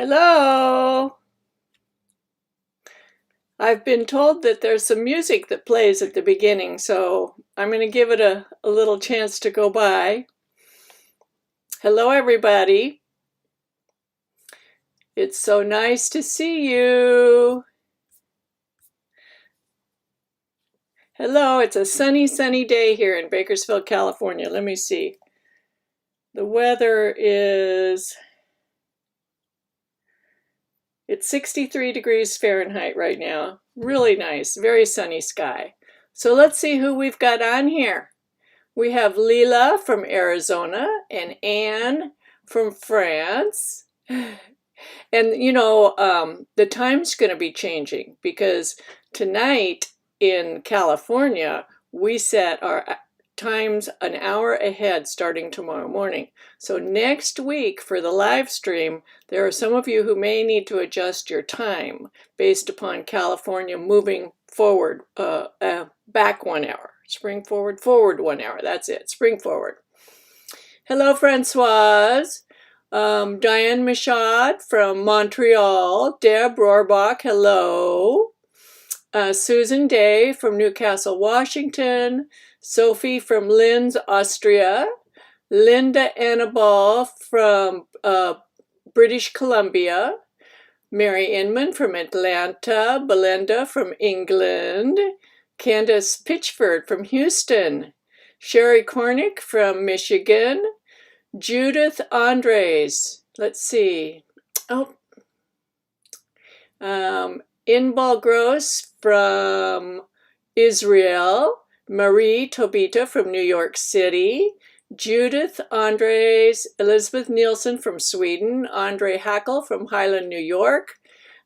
Hello. I've been told that there's some music that plays at the beginning, so I'm going to give it a little chance to go by. Hello, everybody. It's so nice to see you. Hello, it's a sunny day here in Bakersfield, California. Let me see. The weather is... It's 63 degrees Fahrenheit right now. Really nice, very sunny sky. So let's see who we've got on here. We have Leela from Arizona and Anne from France. And you know, the time's going to be changing because tonight in California, we set our times an hour ahead starting tomorrow morning. So next week for the live stream, there are some of you who may need to adjust your time based upon California moving forward, back 1 hour. Spring forward, forward 1 hour. That's it, spring forward. Hello, Francoise. Diane Michaud from Montreal. Deb Rohrbach, hello. Susan Day from Newcastle, Washington. Sophie from Linz, Austria. Linda Annaball from British Columbia. Mary Inman from Atlanta. Belinda from England. Candace Pitchford from Houston. Sherry Cornick from Michigan. Judith Andres, let's see. Oh, Inbal Gross from Israel. Marie Tobita from New York City. Judith Andres, Elizabeth Nielsen from Sweden. Andre Hackel from Highland, New York.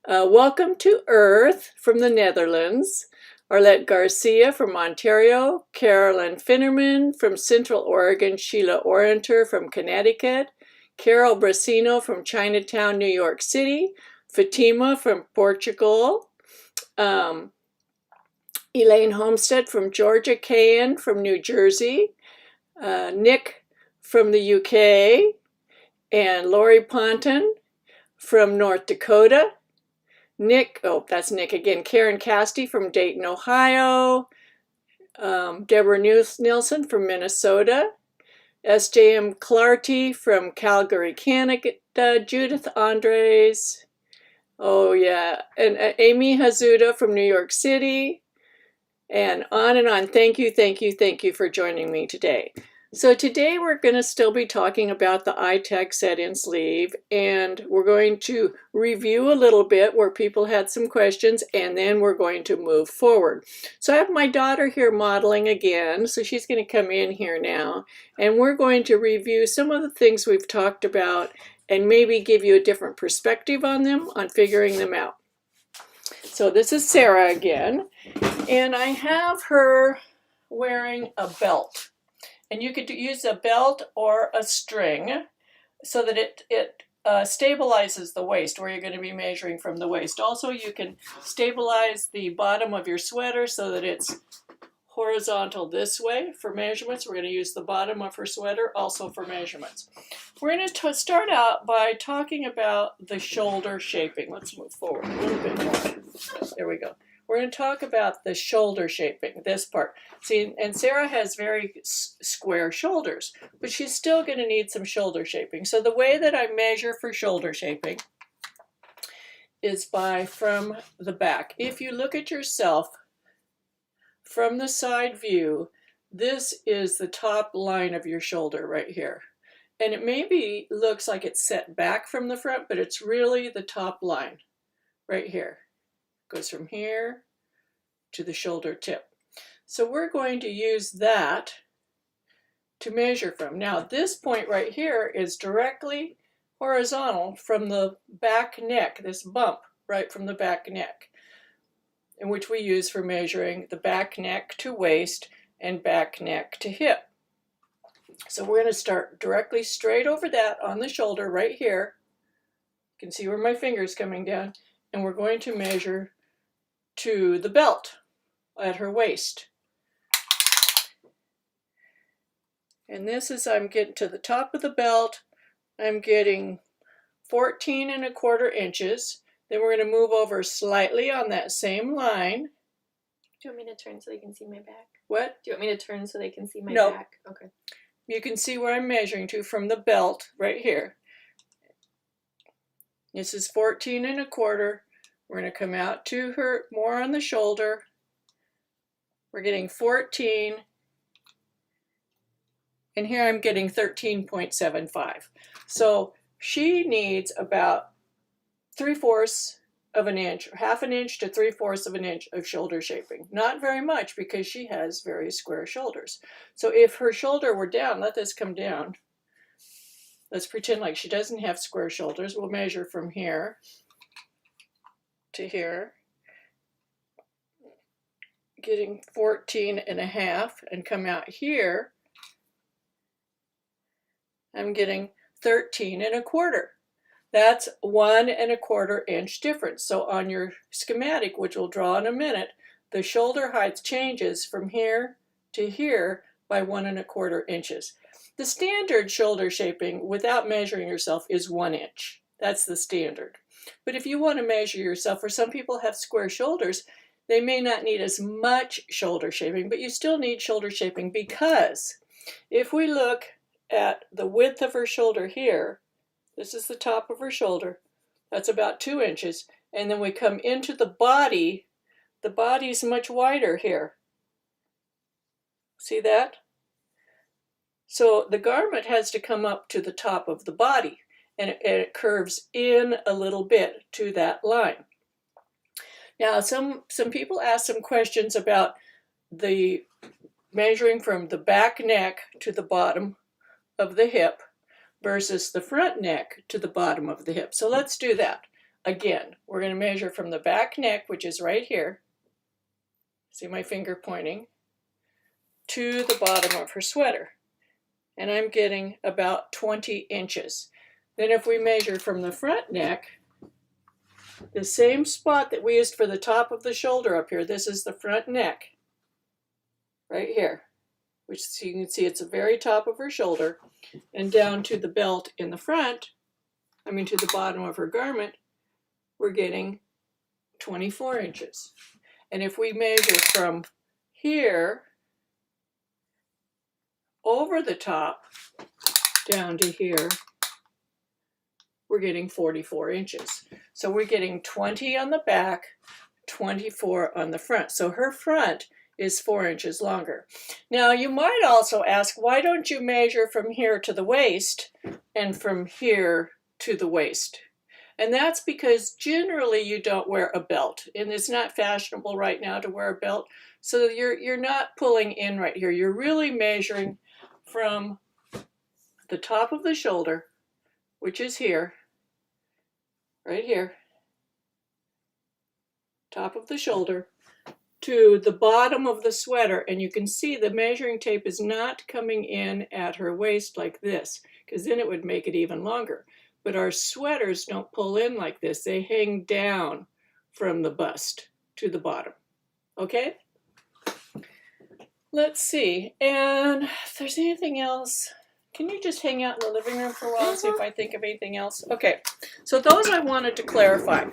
Welcome to Earth from the Netherlands. Arlette Garcia from Ontario, Carolyn Finnerman from Central Oregon, Sheila Orienter from Connecticut, Carol Brasino from Chinatown, New York City, Fatima from Portugal, Elaine Homestead from Georgia, Kayan from New Jersey, Nick from the UK, and Lori Ponton from North Dakota. Nick, oh, that's Nick again. Karen Casty from Dayton, Ohio. Deborah Nielsen from Minnesota. SJM Clarty from Calgary, Canada. Judith Andres. Oh, yeah. And Amy Hazuda from New York City. And on and on. Thank you for joining me today. So today we're going to still be talking about the ITAG set-in sleeve, and we're going to review a little bit where people had some questions, and then we're going to move forward. So I have my daughter here modeling again, so she's going to come in here now, and we're going to review some of the things we've talked about and maybe give you a different perspective on them, on figuring them out. So this is Sarah again, and I have her wearing a belt. And you could use a belt or a string so that it stabilizes the waist, where you're going to be measuring from the waist. Also, you can stabilize the bottom of your sweater so that it's horizontal this way for measurements. We're going to use the bottom of her sweater also for measurements. We're going to start out by talking about the shoulder shaping. Let's move forward a little bit more. There we go. We're going to talk about the shoulder shaping, this part. See, and Sarah has very square shoulders, but she's still going to need some shoulder shaping. So the way that I measure for shoulder shaping is from the back. If you look at yourself from the side view, this is the top line of your shoulder right here. And it maybe looks like it's set back from the front, but it's really the top line right here. Goes from here to the shoulder tip. So we're going to use that to measure from. Now this point right here is directly horizontal from the back neck, this bump right from the back neck, in which we use for measuring the back neck to waist and back neck to hip. So we're going to start directly straight over that on the shoulder right here. You can see where my finger's coming down, and we're going to measure to the belt at her waist. And this is, I'm getting to the top of the belt, I'm getting 14¼ inches. Then we're going to move over slightly on that same line. Do you want me to turn so they can see my back? What? Do you want me to turn so they can see my Nope. back? Okay. You can see where I'm measuring to from the belt right here. This is 14¼ We're going to come out to her more on the shoulder. We're getting 14. And here I'm getting 13.75. So she needs about 3/4 of an inch, or 1/2 inch to 3/4 of an inch of shoulder shaping. Not very much because she has very square shoulders. So if her shoulder were down, let this come down. Let's pretend like she doesn't have square shoulders. We'll measure from here to here, getting 14.5, and come out here. I'm getting 13¼ That's 1¼ inch difference. So on your schematic, which we'll draw in a minute, the shoulder height changes from here to here by 1¼ inches. The standard shoulder shaping without measuring yourself is 1 inch. That's the standard. But if you want to measure yourself, for some people have square shoulders, they may not need as much shoulder shaping, but you still need shoulder shaping, because if we look at the width of her shoulder here, this is the top of her shoulder, that's about 2 inches, and then we come into the body's much wider here. See that? So the garment has to come up to the top of the body, and it curves in a little bit to that line. Now, some people ask some questions about the measuring from the back neck to the bottom of the hip versus the front neck to the bottom of the hip. So let's do that. Again, we're going to measure from the back neck, which is right here. See my finger pointing, to the bottom of her sweater. And I'm getting about 20 inches. Then if we measure from the front neck, the same spot that we used for the top of the shoulder up here, this is the front neck, right here, which you can see it's the very top of her shoulder, and down to the belt in the front, to the bottom of her garment, we're getting 24 inches. And if we measure from here over the top down to here, we're getting 44 inches. So we're getting 20 on the back, 24 on the front. So her front is 4 inches longer. Now you might also ask, why don't you measure from here to the waist and from here to the waist? And that's because generally you don't wear a belt, and it's not fashionable right now to wear a belt. So you're not pulling in right here. You're really measuring from the top of the shoulder, which is here, right here, top of the shoulder, to the bottom of the sweater. And you can see the measuring tape is not coming in at her waist like this, because then it would make it even longer. But our sweaters don't pull in like this. They hang down from the bust to the bottom. Okay? Let's see. And if there's anything else, can you just hang out in the living room for a while and see if I think of anything else? Okay. So those I wanted to clarify.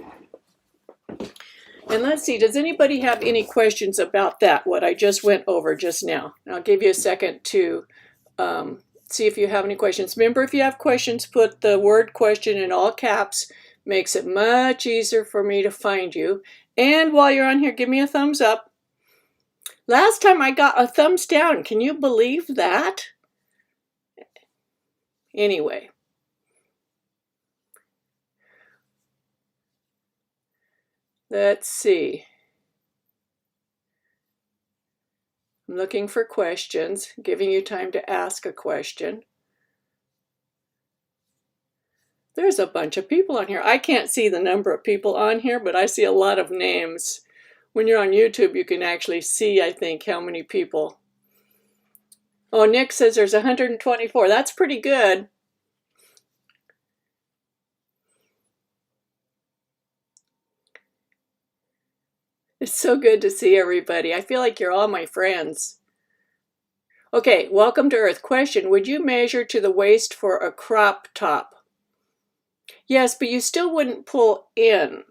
And let's see, does anybody have any questions about that, what I just went over just now? And I'll give you a second to see if you have any questions. Remember, if you have questions, put the word question in all caps. Makes it much easier for me to find you. And while you're on here, give me a thumbs up. Last time I got a thumbs down. Can you believe that? Anyway. Let's see. I'm looking for questions, giving you time to ask a question. There's a bunch of people on here. I can't see the number of people on here, but I see a lot of names. When you're on YouTube, you can actually see, I think, how many people. Oh, Nick says there's 124. That's pretty good. It's so good to see everybody. I feel like you're all my friends. Okay, welcome to Earth. Question, would you measure to the waist for a crop top? Yes, but you still wouldn't pull in.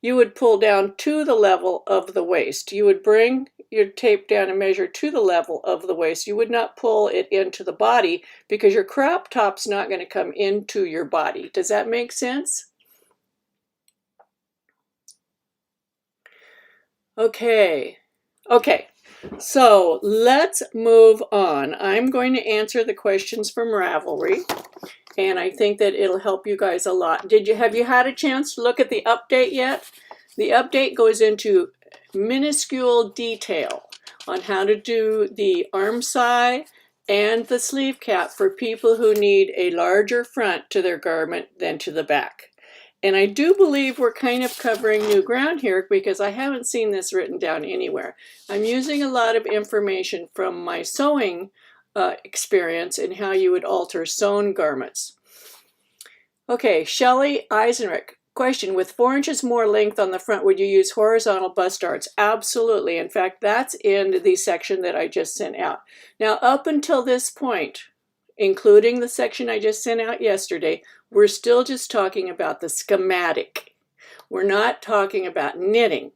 You would pull down to the level of the waist. You would bring your tape down and measure to the level of the waist. You would not pull it into the body because your crop top's not going to come into your body. Does that make sense? Okay. Okay. So let's move on. I'm going to answer the questions from Ravelry, and I think that it'll help you guys a lot. Have you had a chance to look at the update yet? The update goes into minuscule detail on how to do the armscye and the sleeve cap for people who need a larger front to their garment than to the back. And I do believe we're kind of covering new ground here because I haven't seen this written down anywhere. I'm using a lot of information from my sewing experience and how you would alter sewn garments. Okay, Shelley Eisenrich. Question, with 4 inches more length on the front, would you use horizontal bust darts? Absolutely. In fact, that's in the section that I just sent out. Now, up until this point, including the section I just sent out yesterday, we're still just talking about the schematic. We're not talking about knitting.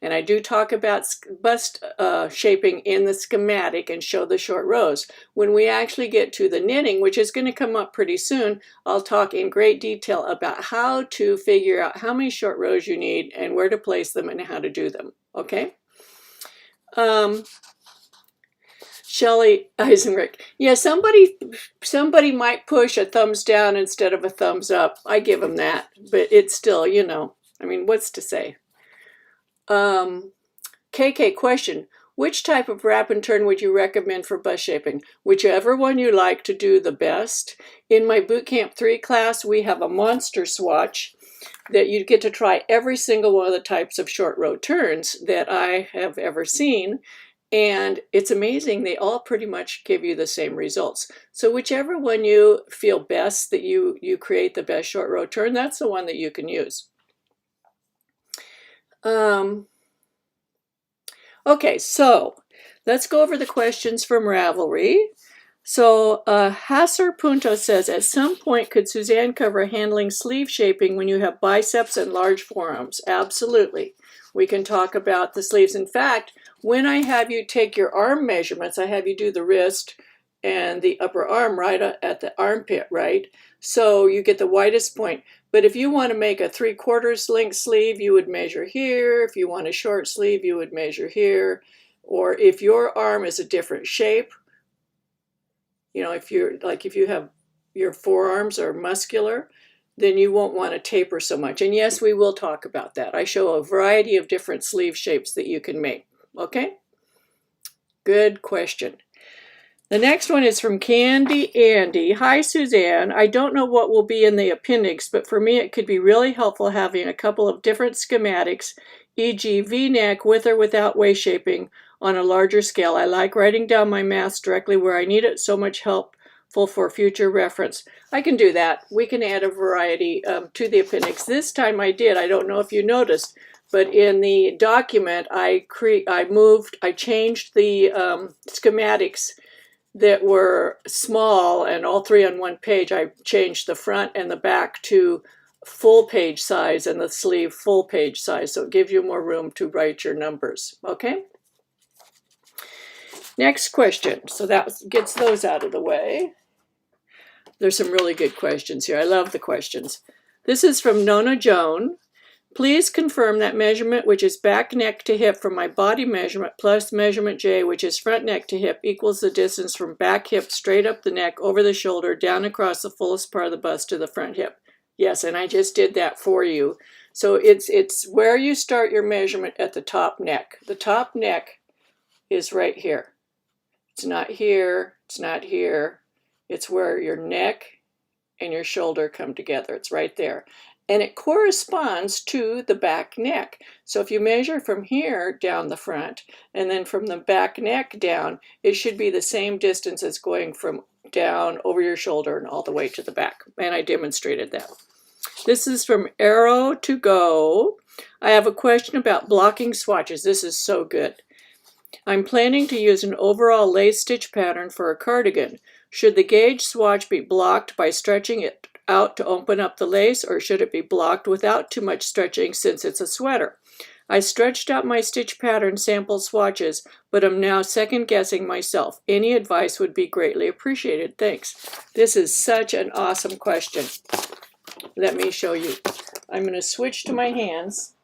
And I do talk about bust shaping in the schematic and show the short rows. When we actually get to the knitting, which is going to come up pretty soon, I'll talk in great detail about how to figure out how many short rows you need and where to place them and how to do them. Okay? Shelley Eisenrich. Yeah, somebody might push a thumbs down instead of a thumbs up. I give them that, but it's still, you know, I mean, what's to say? KK question, which type of wrap and turn would you recommend for bust shaping? Whichever one you like to do the best. In my Bootcamp 3 class, we have a monster swatch that you get to try every single one of the types of short row turns that I have ever seen. And it's amazing, they all pretty much give you the same results. So whichever one you feel best, that you create the best short row turn, that's the one that you can use. Okay, so let's go over the questions from Ravelry. So Hasser Punto says, at some point could Suzanne cover handling sleeve shaping when you have biceps and large forearms? Absolutely. We can talk about the sleeves. In fact, when I have you take your arm measurements, I have you do the wrist and the upper arm right at the armpit, right? So you get the widest point. But if you want to make a 3/4 length sleeve, you would measure here. If you want a short sleeve, you would measure here. Or if your arm is a different shape, you know, if you have your forearms are muscular, then you won't want to taper so much. And yes, we will talk about that. I show a variety of different sleeve shapes that you can make. Okay? Good question. The next one is from Candy Andy. Hi, Suzanne. I don't know what will be in the appendix, but for me it could be really helpful having a couple of different schematics, e.g. V-neck with or without waist shaping on a larger scale. I like writing down my maths directly where I need it, so much helpful for future reference. I can do that. We can add a variety to the appendix. This time I did. I don't know if you noticed, but in the document I changed the schematics that were small and all 3 on one page. I changed the front and the back to full page size and the sleeve full page size, so it gives you more room to write your numbers. Okay? Next question. So that gets those out of the way. There's some really good questions here. I love the questions. This is from Nona Joan. Please confirm that measurement, which is back neck to hip from my body measurement, plus measurement J, which is front neck to hip, equals the distance from back hip straight up the neck, over the shoulder, down across the fullest part of the bust to the front hip. Yes, and I just did that for you. So it's where you start your measurement at the top neck. The top neck is right here. It's not here, it's not here. It's where your neck and your shoulder come together. It's right there. And it corresponds to the back neck. So if you measure from here down the front and then from the back neck down, it should be the same distance as going from down over your shoulder and all the way to the back. And I demonstrated that. This is from Arrow to Go. I have a question about blocking swatches. This is so good. I'm planning to use an overall lace stitch pattern for a cardigan. Should the gauge swatch be blocked by stretching it out to open up the lace, or should it be blocked without too much stretching since it's a sweater? I stretched out my stitch pattern sample swatches, but I'm now second guessing myself. Any advice would be greatly appreciated. Thanks. This is such an awesome question. Let me show you. I'm going to switch to my hands,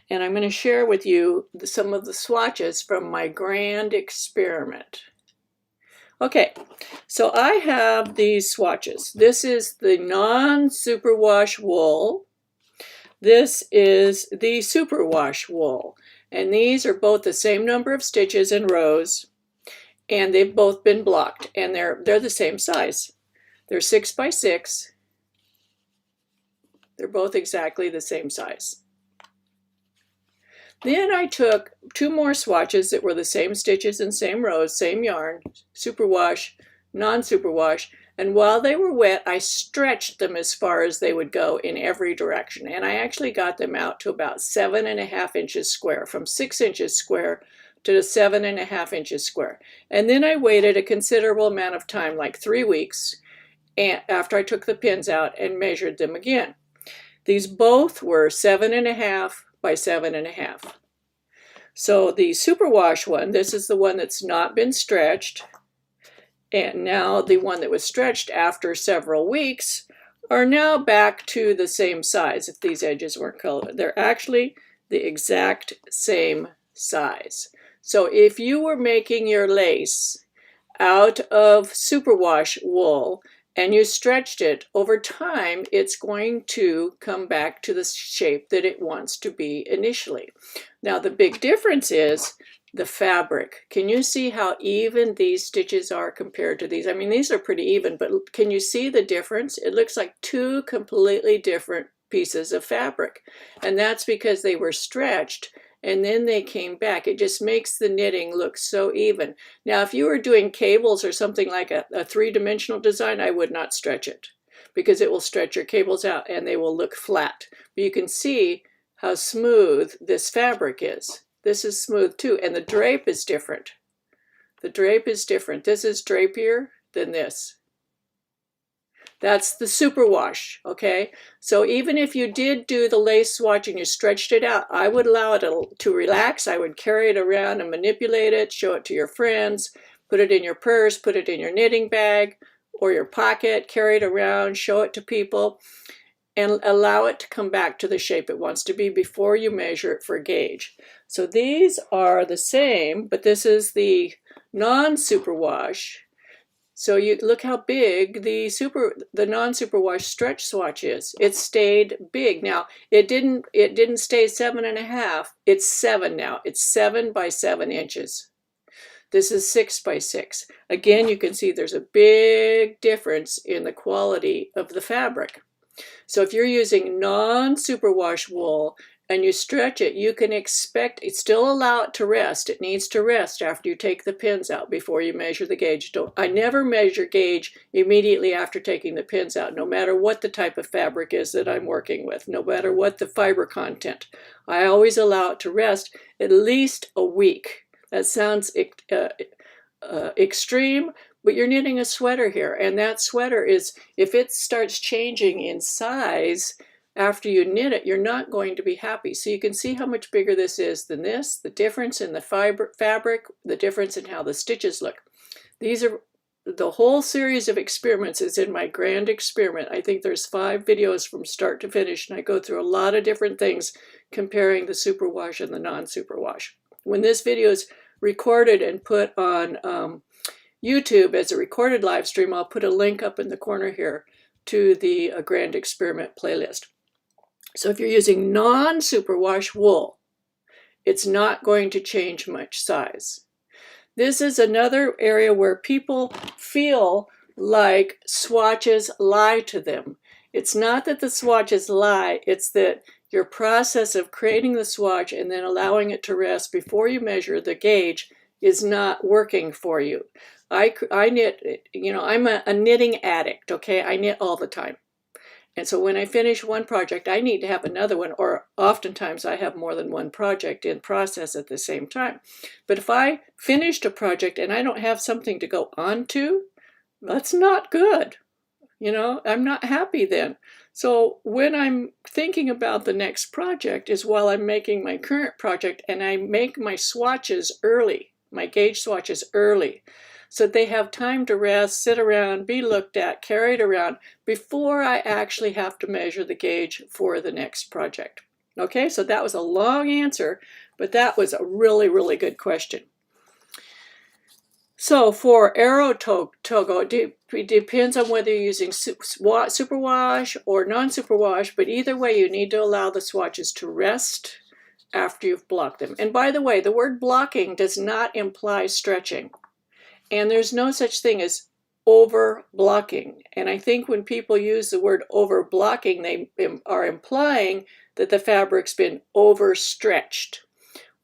and I'm going to share with you some of the swatches from my grand experiment. Okay, so I have these swatches. This is the non-superwash wool. This is the superwash wool, and these are both the same number of stitches in rows, and they've both been blocked, and they're the same size. They're 6 by 6. They're both exactly the same size. Then I took 2 more swatches that were the same stitches and same rows, same yarn, superwash, non-superwash, and while they were wet, I stretched them as far as they would go in every direction. And I actually got them out to about 7.5 inches square, from 6 inches square to 7.5 inches square. And then I waited a considerable amount of time, like 3 weeks, after I took the pins out and measured them again. These both were 7.5 by 7.5. So the superwash one, this is the one that's not been stretched. And now the one that was stretched after several weeks are now back to the same size. If these edges weren't colored, they're actually the exact same size. So if you were making your lace out of superwash wool and you stretched it over time, it's going to come back to the shape that it wants to be initially. Now the big difference is the fabric. Can you see how even these stitches are compared to these? I mean, these are pretty even, but can you see the difference? It looks like 2 completely different pieces of fabric. And that's because they were stretched and then they came back. It just makes the knitting look so even. Now, if you were doing cables or something like a 3-dimensional design, I would not stretch it because it will stretch your cables out and they will look flat. But you can see how smooth this fabric is. This is smooth too, and the drape is different. The drape is different. This is drapier than this. That's the superwash, okay? So even if you did do the lace swatch and you stretched it out, I would allow it to relax. I would carry it around and manipulate it, show it to your friends, put it in your purse, put it in your knitting bag or your pocket, carry it around, show it to people, and allow it to come back to the shape it wants to be before you measure it for gauge. So these are the same, but this is the non-superwash. So you look how big the non-superwash stretch swatch is. It stayed big. Now it didn't stay 7.5. It's 7 now. It's 7 by 7 inches. This is 6 by 6. Again, you can see there's a big difference in the quality of the fabric. So if you're using non-superwash wool and you stretch it, you can expect it, still allow it to rest. It needs to rest after you take the pins out before you measure the gauge. I never measure gauge immediately after taking the pins out, no matter what the type of fabric is that I'm working with, no matter what the fiber content. I always allow it to rest at least a week. That sounds extreme, but you're knitting a sweater here, and that sweater is, if it starts changing in size after you knit it, you're not going to be happy. So you can see how much bigger this is than this, the difference in the fabric, the difference in how the stitches look. These are the whole series of experiments is in my grand experiment. I think there's 5 videos from start to finish, and I go through a lot of different things comparing the superwash and the non-superwash. When this video is recorded and put on YouTube as a recorded live stream, I'll put a link up in the corner here to the Grand Experiment playlist. So if you're using non-superwash wool, it's not going to change much size. This is another area where people feel like swatches lie to them. It's not that the swatches lie, it's that your process of creating the swatch and then allowing it to rest before you measure the gauge is not working for you. I knit, you know, I'm a knitting addict, okay? I knit all the time. And so when I finish one project, I need to have another one, or oftentimes I have more than one project in process at the same time. But if I finished a project and I don't have something to go on to, that's not good. You know, I'm not happy then. So when I'm thinking about the next project is while I'm making my current project, and I make my swatches early, my gauge swatches early, so that they have time to rest, sit around, be looked at, carried around before I actually have to measure the gauge for the next project. Okay, so that was a long answer, but that was a really, really good question. So for arrow togo, it depends on whether you're using superwash or non-superwash, but either way you need to allow the swatches to rest after you've blocked them. And by the way, the word blocking does not imply stretching. And there's no such thing as over blocking. And I think when people use the word over blocking, they are implying that the fabric's been overstretched.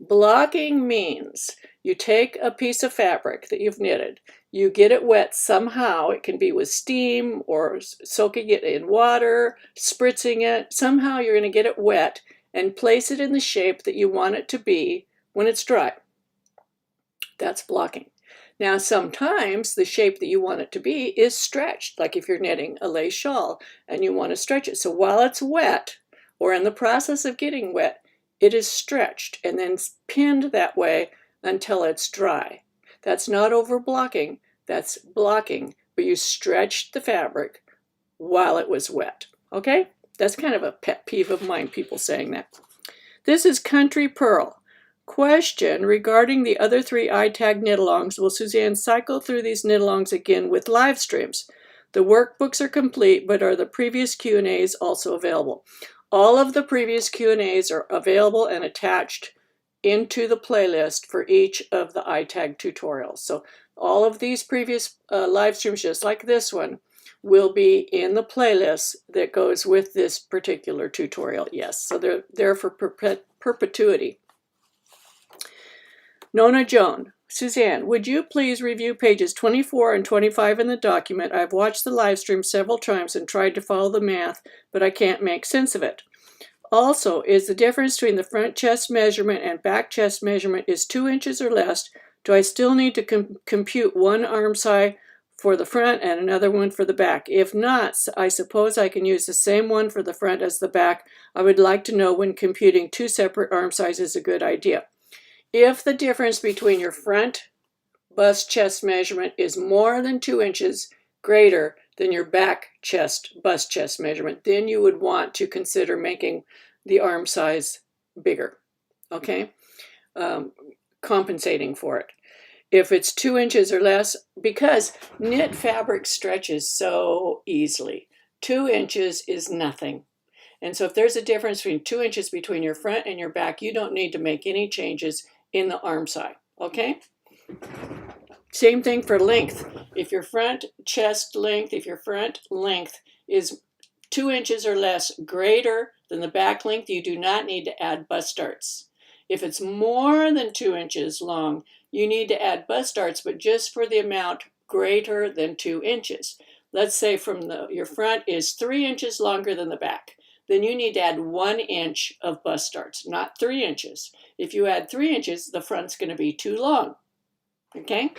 Blocking means you take a piece of fabric that you've knitted, you get it wet somehow. It can be with steam or soaking it in water, spritzing it. Somehow you're going to get it wet and place it in the shape that you want it to be when it's dry. That's blocking. Now, sometimes the shape that you want it to be is stretched, like if you're knitting a lace shawl and you want to stretch it. So while it's wet or in the process of getting wet, it is stretched and then pinned that way until it's dry. That's not over blocking, that's blocking, but you stretched the fabric while it was wet. Okay? That's kind of a pet peeve of mine, people saying that. This is Country Pearl. Question regarding the other 3 ITAG knit-alongs. Will Suzanne cycle through these knit-alongs again with live streams? The workbooks are complete, but are the previous Q&As also available? All of the previous Q&As are available and attached into the playlist for each of the ITAG tutorials. So all of these previous live streams, just like this one, will be in the playlist that goes with this particular tutorial. Yes, so they're there for perpetuity. Nona Joan. Suzanne, would you please review pages 24 and 25 in the document? I've watched the live stream several times and tried to follow the math, but I can't make sense of it. Also, is the difference between the front chest measurement and back chest measurement is 2 inches or less? Do I still need to compute one armscye for the front and another one for the back? If not, I suppose I can use the same one for the front as the back. I would like to know when computing 2 separate armscyes is a good idea. If the difference between your front bust chest measurement is more than 2 inches greater than your back chest bust chest measurement, then you would want to consider making the arm size bigger, okay? Compensating for it. If it's 2 inches or less, because knit fabric stretches so easily, 2 inches is nothing. And so if there's a difference between 2 inches between your front and your back, you don't need to make any changes in the armscye, okay? Same thing for length. If your front chest length, if your front length is 2 inches or less greater than the back length, you do not need to add bust darts. If it's more than 2 inches long, you need to add bust darts, but just for the amount greater than 2 inches. Let's say your front is 3 inches longer than the back. Then you need to add 1 inch of bust darts, not 3 inches. If you add 3 inches, the front's going to be too long, okay?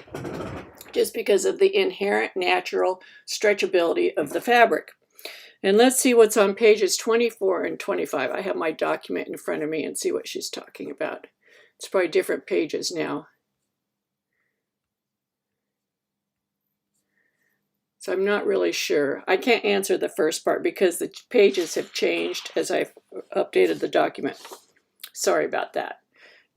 Just because of the inherent natural stretchability of the fabric. And let's see what's on pages 24 and 25. I have my document in front of me and see what she's talking about. It's probably different pages now. So I'm not really sure. I can't answer the first part because the pages have changed as I've updated the document. Sorry about that.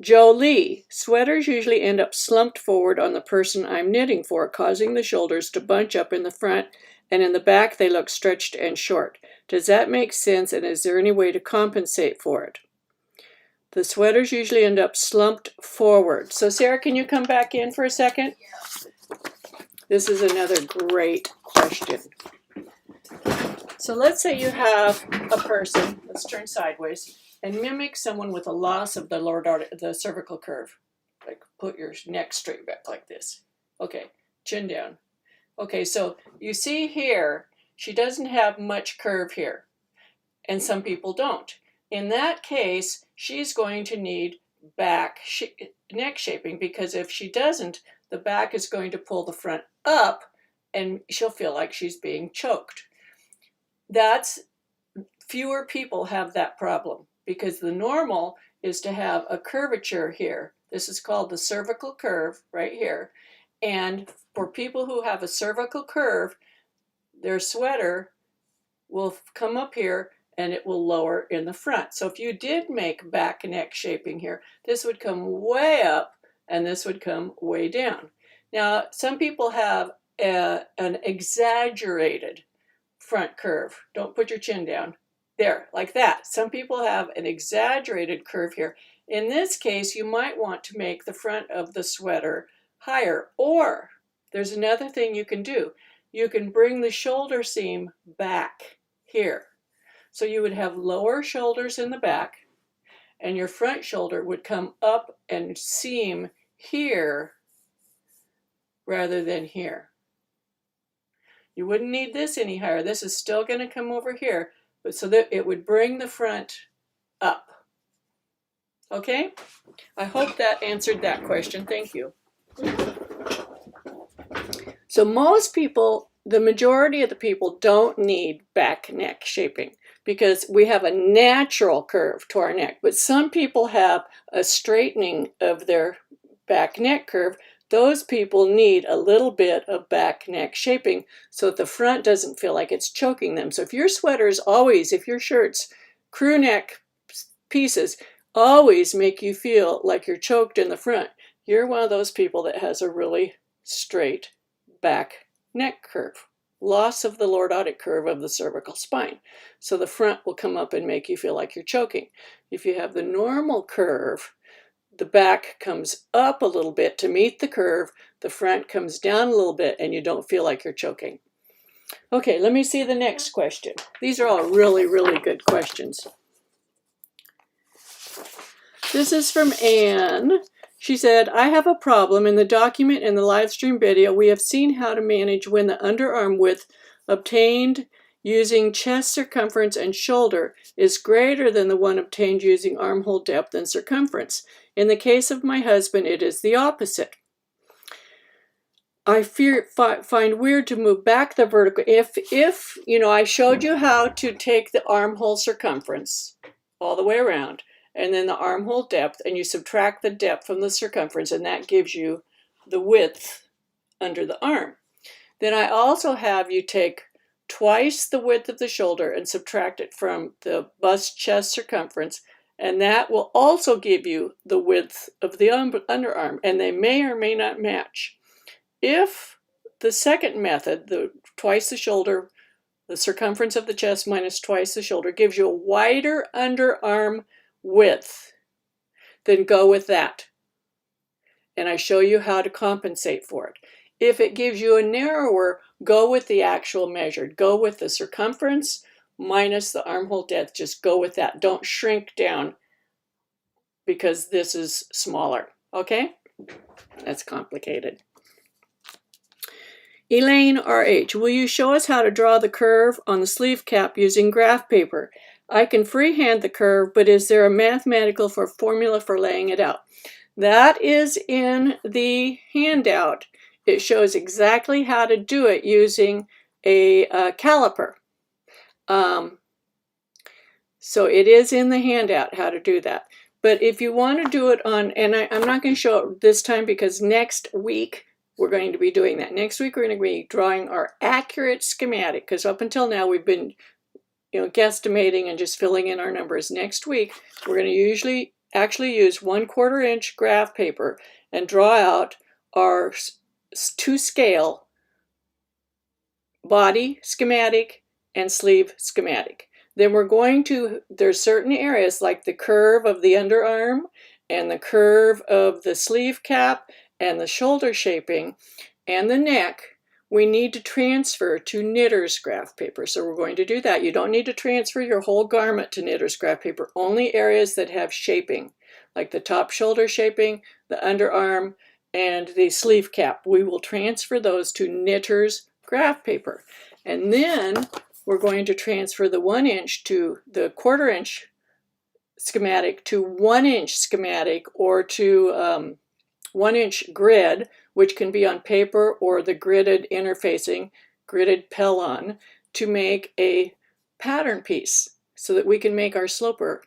Jolie, sweaters usually end up slumped forward on the person I'm knitting for, causing the shoulders to bunch up in the front, and in the back they look stretched and short. Does that make sense, and is there any way to compensate for it? The sweaters usually end up slumped forward. So Sarah, can you come back in for a second? Yeah. This is another great question. So let's say you have a person, let's turn sideways, and mimic someone with a loss of the cervical curve. Like put your neck straight back like this. Okay, chin down. Okay, so you see here, she doesn't have much curve here, and some people don't. In that case, she's going to need neck shaping, because if she doesn't, the back is going to pull the front up and she'll feel like she's being choked. that's fewer people have that problem because the normal is to have a curvature here. This is called the cervical curve right here. And for people who have a cervical curve, their sweater will come up here and it will lower in the front. So if you did make back neck shaping here, this would come way up and this would come way down. Now, some people have an exaggerated front curve. Don't put your chin down. There, like that. Some people have an exaggerated curve here. In this case, you might want to make the front of the sweater higher. Or there's another thing you can do. You can bring the shoulder seam back here. So you would have lower shoulders in the back, and your front shoulder would come up and seam here rather than here. You wouldn't need this any higher. This is still going to come over here, but so that it would bring the front up. Okay? I hope that answered that question. Thank you. So most people, the majority of the people, don't need back neck shaping because we have a natural curve to our neck. But some people have a straightening of their back neck curve. Those people need a little bit of back neck shaping so that the front doesn't feel like it's choking them. So if your sweaters always, if your shirts, crew neck pieces always make you feel like you're choked in the front, you're one of those people that has a really straight back neck curve. Loss of the lordotic curve of the cervical spine. So the front will come up and make you feel like you're choking. If you have the normal curve, the back comes up a little bit to meet the curve, the front comes down a little bit, and you don't feel like you're choking. Okay, let me see the next question. These are all really, really good questions. This is from Anne. She said, I have a problem. In the document and the live stream video, we have seen how to manage when the underarm width obtained using chest circumference and shoulder is greater than the one obtained using armhole depth and circumference. In the case of my husband, it is the opposite. I find weird to move back the vertical. If you know, I showed you how to take the armhole circumference all the way around, and then the armhole depth, and you subtract the depth from the circumference, and that gives you the width under the arm. Then I also have you take twice the width of the shoulder and subtract it from the bust chest circumference, and that will also give you the width of the underarm, and they may or may not match. If the second method, the twice the shoulder, the circumference of the chest minus twice the shoulder, gives you a wider underarm width, then go with that. And I show you how to compensate for it. If it gives you a narrower, go with the actual measured. Go with the circumference minus the armhole depth. Just go with that. Don't shrink down because this is smaller. Okay? That's complicated. Elaine RH, will you show us how to draw the curve on the sleeve cap using graph paper? I can freehand the curve, but is there a mathematical formula for laying it out? That is in the handout. It shows exactly how to do it using a caliper. So it is in the handout how to do that. But if you want to do it on, and I'm not going to show it this time because next week we're going to be doing that. Next week we're going to be drawing our accurate schematic because up until now we've been guesstimating and just filling in our numbers. Next week, we're going to actually use 1/4 inch graph paper and draw out our to scale body schematic and sleeve schematic. Then we're going to, there's certain areas like the curve of the underarm and the curve of the sleeve cap and the shoulder shaping and the neck, we need to transfer to knitter's graph paper. So we're going to do that. You don't need to transfer your whole garment to knitter's graph paper. Only areas that have shaping, like the top shoulder shaping, the underarm, and the sleeve cap. We will transfer those to knitter's graph paper. And then we're going to transfer the 1 inch to the 1/4 inch schematic to 1 inch schematic or to 1 inch grid, which can be on paper or the gridded interfacing, gridded Pellon, to make a pattern piece so that we can make our sloper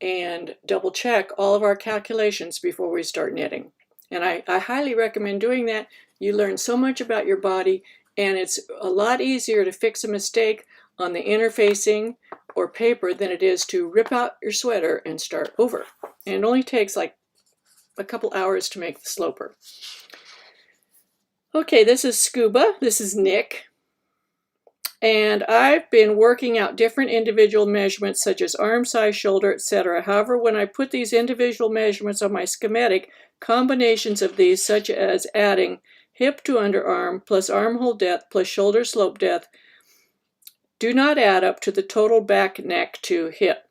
and double check all of our calculations before we start knitting. And I highly recommend doing that. You learn so much about your body, and it's a lot easier to fix a mistake on the interfacing or paper than it is to rip out your sweater and start over. And it only takes like a couple hours to make the sloper. Okay, this is Scuba. This is Nick. And I've been working out different individual measurements such as arm size, shoulder, etc. However, when I put these individual measurements on my schematic, combinations of these such as adding hip to underarm plus armhole depth plus shoulder slope depth do not add up to the total back neck to hip.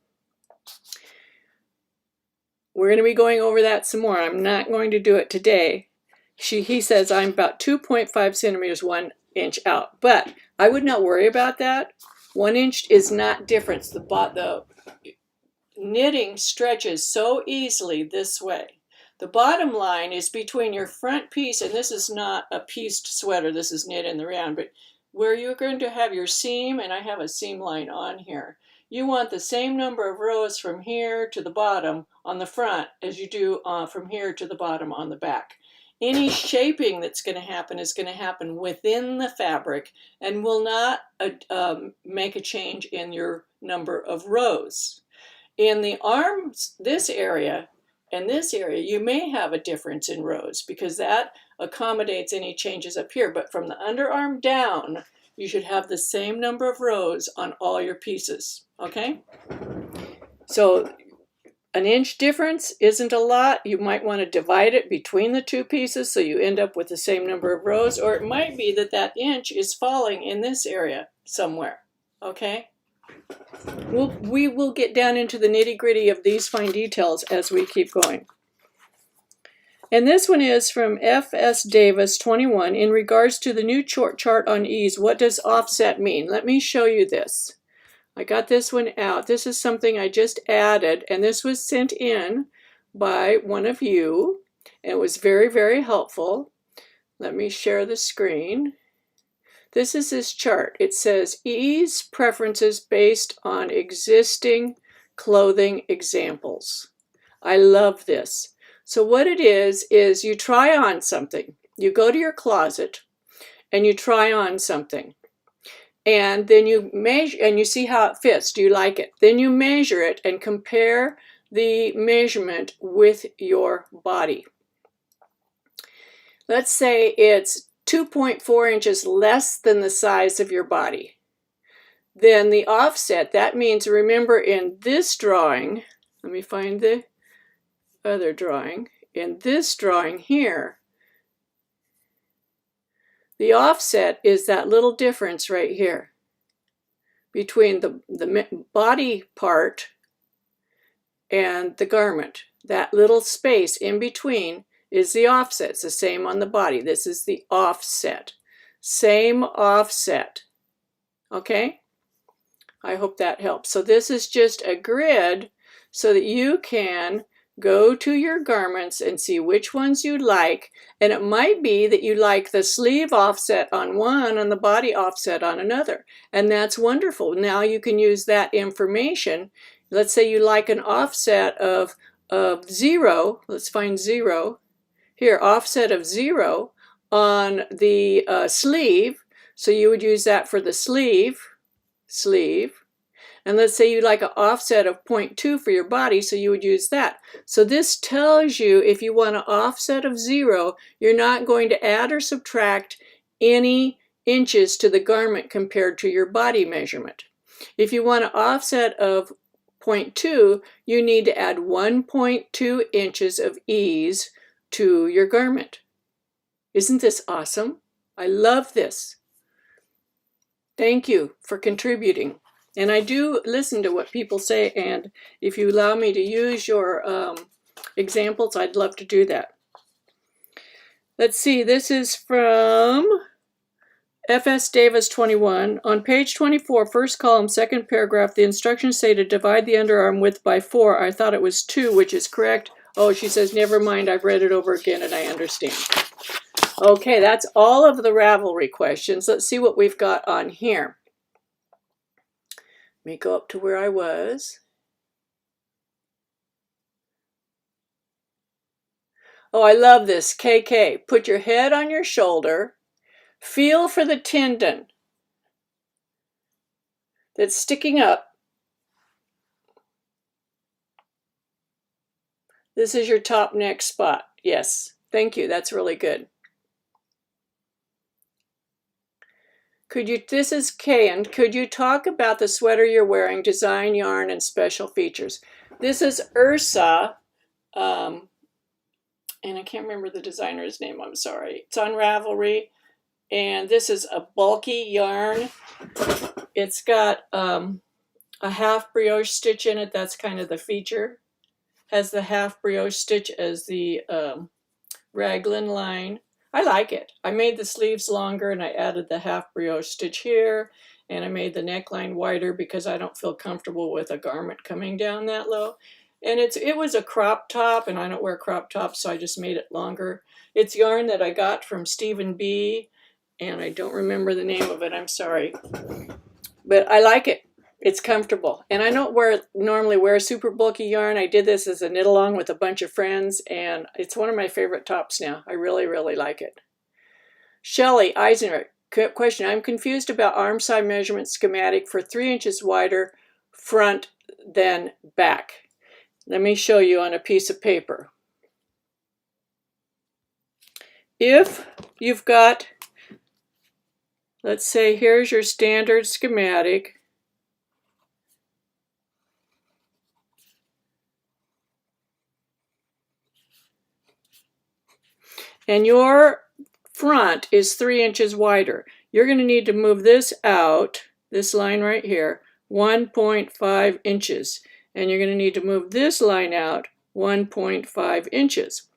We're going to be going over that some more. I'm not going to do it today. He says I'm about 2.5 centimeters, 1 inch out, but I would not worry about that. 1 inch is not difference. The knitting stretches so easily this way. The bottom line is between your front piece, and this is not a pieced sweater, this is knit in the round, but where you're going to have your seam, and I have a seam line on here, you want the same number of rows from here to the bottom on the front as you do from here to the bottom on the back. Any shaping that's going to happen is going to happen within the fabric and will not make a change in your number of rows. In the arms, this area and this area, you may have a difference in rows because that accommodates any changes up here. But from the underarm down, you should have the same number of rows on all your pieces, okay? So an inch difference isn't a lot. You might want to divide it between the two pieces so you end up with the same number of rows, or it might be that that inch is falling in this area somewhere, okay? We will get down into the nitty-gritty of these fine details as we keep going. And this one is from F.S. Davis, 21. In regards to the new chart on ease, what does offset mean? Let me show you this. I got this one out. This is something I just added, and this was sent in by one of you. And it was very, very helpful. Let me share the screen. This is this chart. It says ease preferences based on existing clothing examples. I love this. So what it is you try on something. You go to your closet and you try on something. And then you measure and you see how it fits. Do you like it? Then you measure it and compare the measurement with your body. Let's say it's 2.4 inches less than the size of your body. Then the offset, that means, remember in this drawing, let me find the other drawing. In this drawing here, the offset is that little difference right here between the body part and the garment. That little space in between is the offset. It's the same on the body. This is the offset. Same offset. Okay? I hope that helps. So this is just a grid so that you can go to your garments and see which ones you like. And it might be that you like the sleeve offset on one and the body offset on another. And that's wonderful. Now you can use that information. Let's say you like an offset of 0. Let's find 0. Here, offset of 0 on the sleeve. So you would use that for the sleeve. And let's say you like an offset of 0.2 for your body, so you would use that. So this tells you if you want an offset of 0, you're not going to add or subtract any inches to the garment compared to your body measurement. If you want an offset of 0.2, you need to add 1.2 inches of ease to your garment. Isn't this awesome? I love this. Thank you for contributing. And I do listen to what people say, and if you allow me to use your examples, I'd love to do that. Let's see, this is from F.S. Davis 21. On page 24, first column, second paragraph, the instructions say to divide the underarm width by 4. I thought it was 2, which is correct. Oh, she says, never mind, I've read it over again and I understand. Okay, that's all of the Ravelry questions. Let's see what we've got on here. Let me go up to where I was. Oh, I love this. KK. Put your head on your shoulder. Feel for the tendon that's sticking up. This is your top neck spot. Yes. Thank you. That's really good. This is Kay, and could you talk about the sweater you're wearing, design, yarn, and special features? This is Ursa, and I can't remember the designer's name, I'm sorry. It's on Ravelry, and this is a bulky yarn. It's got a half brioche stitch in it. That's kind of the feature. Has the half brioche stitch as the raglan line. I like it. I made the sleeves longer and I added the half brioche stitch here, and I made the neckline wider because I don't feel comfortable with a garment coming down that low. And it was a crop top, and I don't wear crop tops, so I just made it longer. It's yarn that I got from Stephen B, and I don't remember the name of it, I'm sorry. But I like it. It's comfortable. And I don't normally wear super bulky yarn. I did this as a knit along with a bunch of friends, and it's one of my favorite tops now. I really, really like it. Shelley Eisner, question. I'm confused about armscye measurement schematic for 3 inches wider front than back. Let me show you on a piece of paper. If you've got, let's say, here's your standard schematic. And your front is 3 inches wider. You're going to need to move this out, this line right here, 1.5 inches. And you're going to need to move this line out 1.5 inches.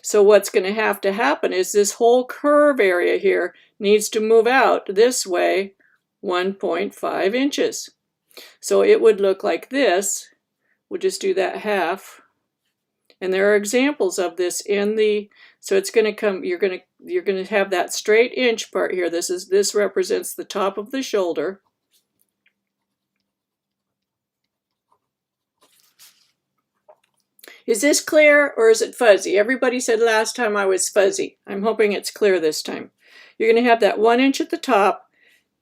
So what's going to happen is this whole curve area here needs to move out this way 1.5 inches. So it would look like this. We'll just do that half. And there are examples of this in the, so it's going to come, you're going to have that straight inch part here. This represents the top of the shoulder. Is this clear or is it fuzzy? Everybody said last time I was fuzzy. I'm hoping it's clear this time. You're going to have that 1 inch at the top,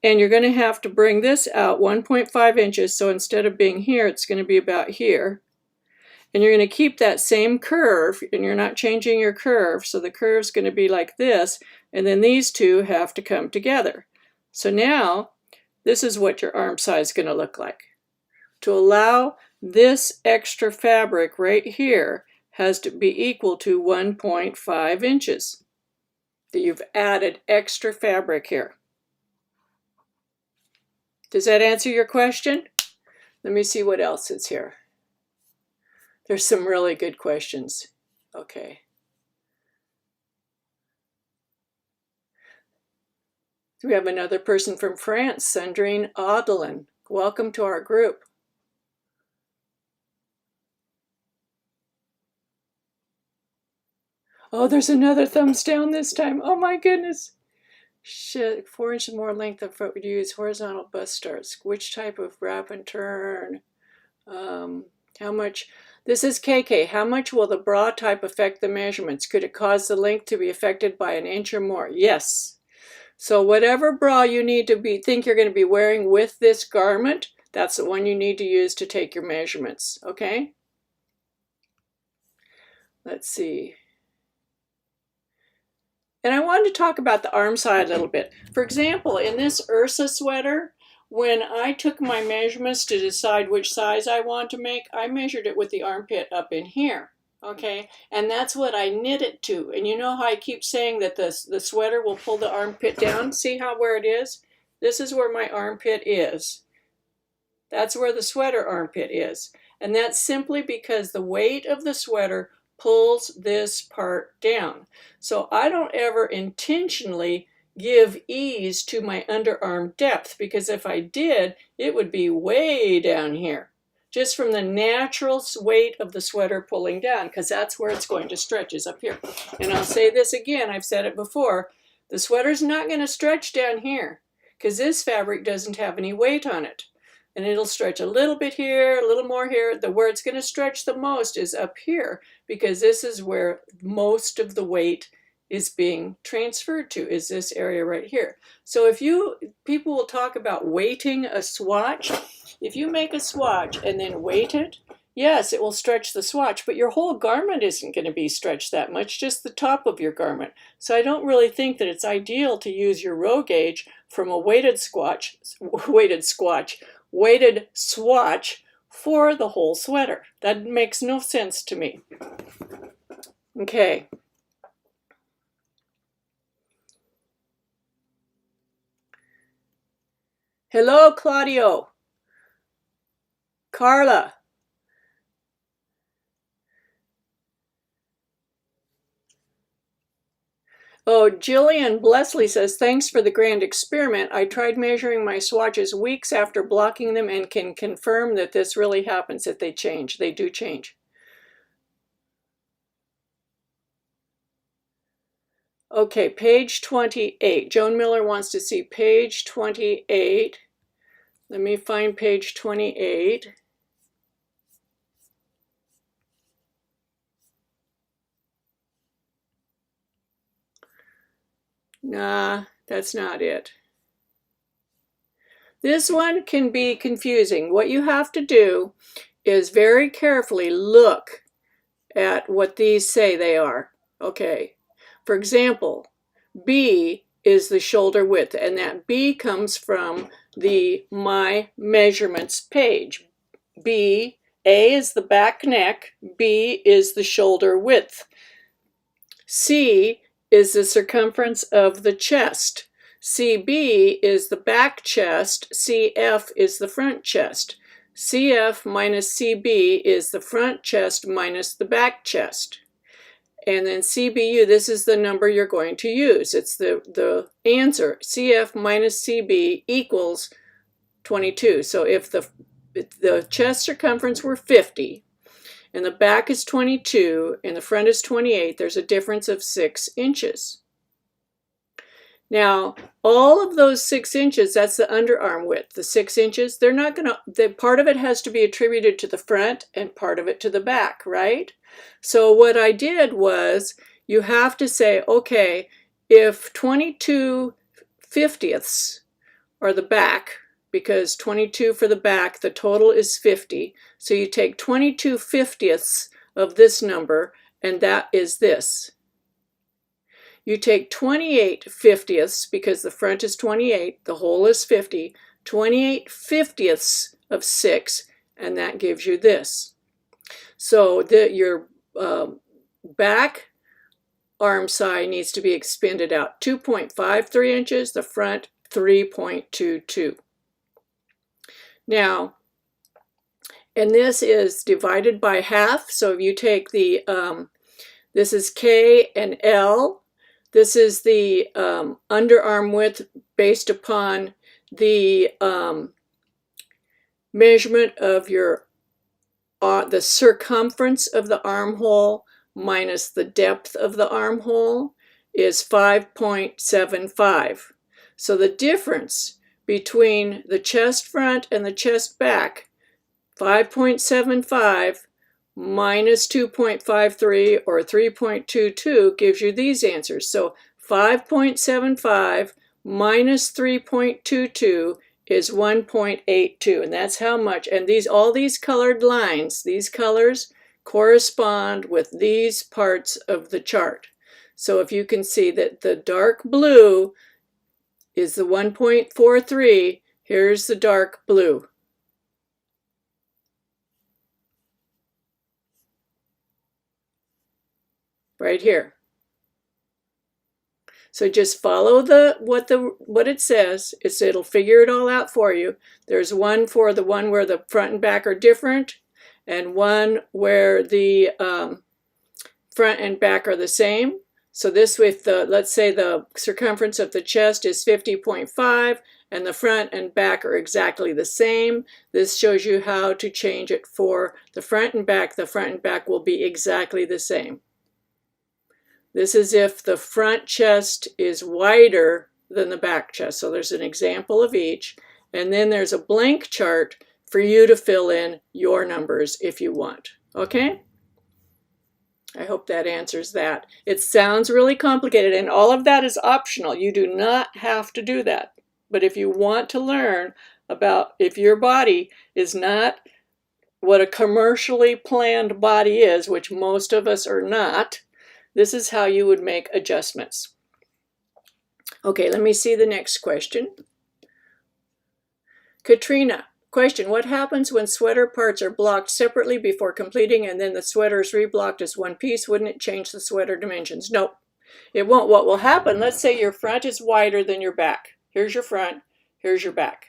and you're going to have to bring this out 1.5 inches. So instead of being here, it's going to be about here. And you're going to keep that same curve, and you're not changing your curve. So the curve's going to be like this, and then these two have to come together. So now, this is what your arm size is going to look like. To allow this extra fabric right here has to be equal to 1.5 inches. That you've added extra fabric here. Does that answer your question? Let me see what else is here. There's some really good questions. Okay. We have another person from France, Sandrine Audelin. Welcome to our group. Oh, there's another thumbs down this time. Oh my goodness. Shit, 4 inches more length of foot would use horizontal bust starts. Which type of wrap and turn? How much? This is KK. How much will the bra type affect the measurements? Could it cause the length to be affected by an inch or more? Yes. So whatever bra you need to think you're going to be wearing with this garment, that's the one you need to use to take your measurements. Okay? Let's see. And I wanted to talk about the arm side a little bit. For example, in this Ursa sweater, when I took my measurements to decide which size I want to make, I measured it with the armpit up in here, okay? And that's what I knit it to. And you know how I keep saying that the sweater will pull the armpit down? See where it is? This is where my armpit is. That's where the sweater armpit is. And that's simply because the weight of the sweater pulls this part down. So I don't ever intentionally give ease to my underarm depth, because if I did, it would be way down here, just from the natural weight of the sweater pulling down, because that's where it's going to stretch, is up here. And I'll say this again, I've said it before, the sweater's not going to stretch down here, because this fabric doesn't have any weight on it. and it'll stretch a little bit here, a little more here. Where it's going to stretch the most is up here, because this is where most of the weight is being transferred to, is this area right here. So people will talk about weighting a swatch. If you make a swatch and then weight it, yes, it will stretch the swatch, but your whole garment isn't going to be stretched that much, just the top of your garment. So I don't really think that it's ideal to use your row gauge from a weighted swatch for the whole sweater. That makes no sense to me. Okay. Hello, Claudio. Carla. Oh, Jillian Blesley says, thanks for the grand experiment. I tried measuring my swatches weeks after blocking them and can confirm that this really happens, that they change. They do change. Okay, page 28. Joan Miller wants to see page 28. Let me find page 28. Nah, that's not it. This one can be confusing. What you have to do is very carefully look at what these say they are. Okay, for example, B is the shoulder width, and that B comes from the My Measurements page. A is the back neck, B is the shoulder width. C is the circumference of the chest. CB is the back chest, CF is the front chest. CF minus CB is the front chest minus the back chest. And then CBU, this is the number you're going to use. It's the answer. CF minus CB equals 22. So if the chest circumference were 50, and the back is 22, and the front is 28, there's a difference of 6 inches. Now, all of those 6 inches, that's the underarm width. The 6 inches, they're not gonna, part of it has to be attributed to the front and part of it to the back, right? So what I did was, you have to say, okay, if 22/50ths are the back, because 22 for the back, the total is 50. So you take 22/50ths of this number, and that is this. You take 28/50ths, because the front is 28, the whole is 50, 28/50ths of 6, and that gives you this. So your back armscye needs to be expanded out 2.53 inches, the front 3.22. Now, and this is divided by half. So if you take the, this is K and L. This is the underarm width based upon the measurement of your, the circumference of the armhole minus the depth of the armhole is 5.75. So the difference between the chest front and the chest back, 5.75 minus 2.53 or 3.22 gives you these answers. So 5.75 minus 3.22 is 1.82, and that's how much. And all these colored lines, these colors correspond with these parts of the chart. So if you can see that the dark blue is the 1.43, here's the dark blue. Right here. So just follow what it says. It'll figure it all out for you. There's one for the one where the front and back are different, and one where the front and back are the same. So this with let's say the circumference of the chest is 50.5 and the front and back are exactly the same. This shows you how to change it for the front and back. The front and back will be exactly the same. This is if the front chest is wider than the back chest. So there's an example of each. And then there's a blank chart for you to fill in your numbers if you want. Okay? I hope that answers that. It sounds really complicated, and all of that is optional. You do not have to do that. But if you want to learn about if your body is not what a commercially planned body is, which most of us are not, this is how you would make adjustments. Okay, let me see the next question. Katrina, question, what happens when sweater parts are blocked separately before completing and then the sweater is reblocked as one piece? Wouldn't it change the sweater dimensions? Nope, it won't. What will happen, let's say your front is wider than your back. Here's your front, here's your back.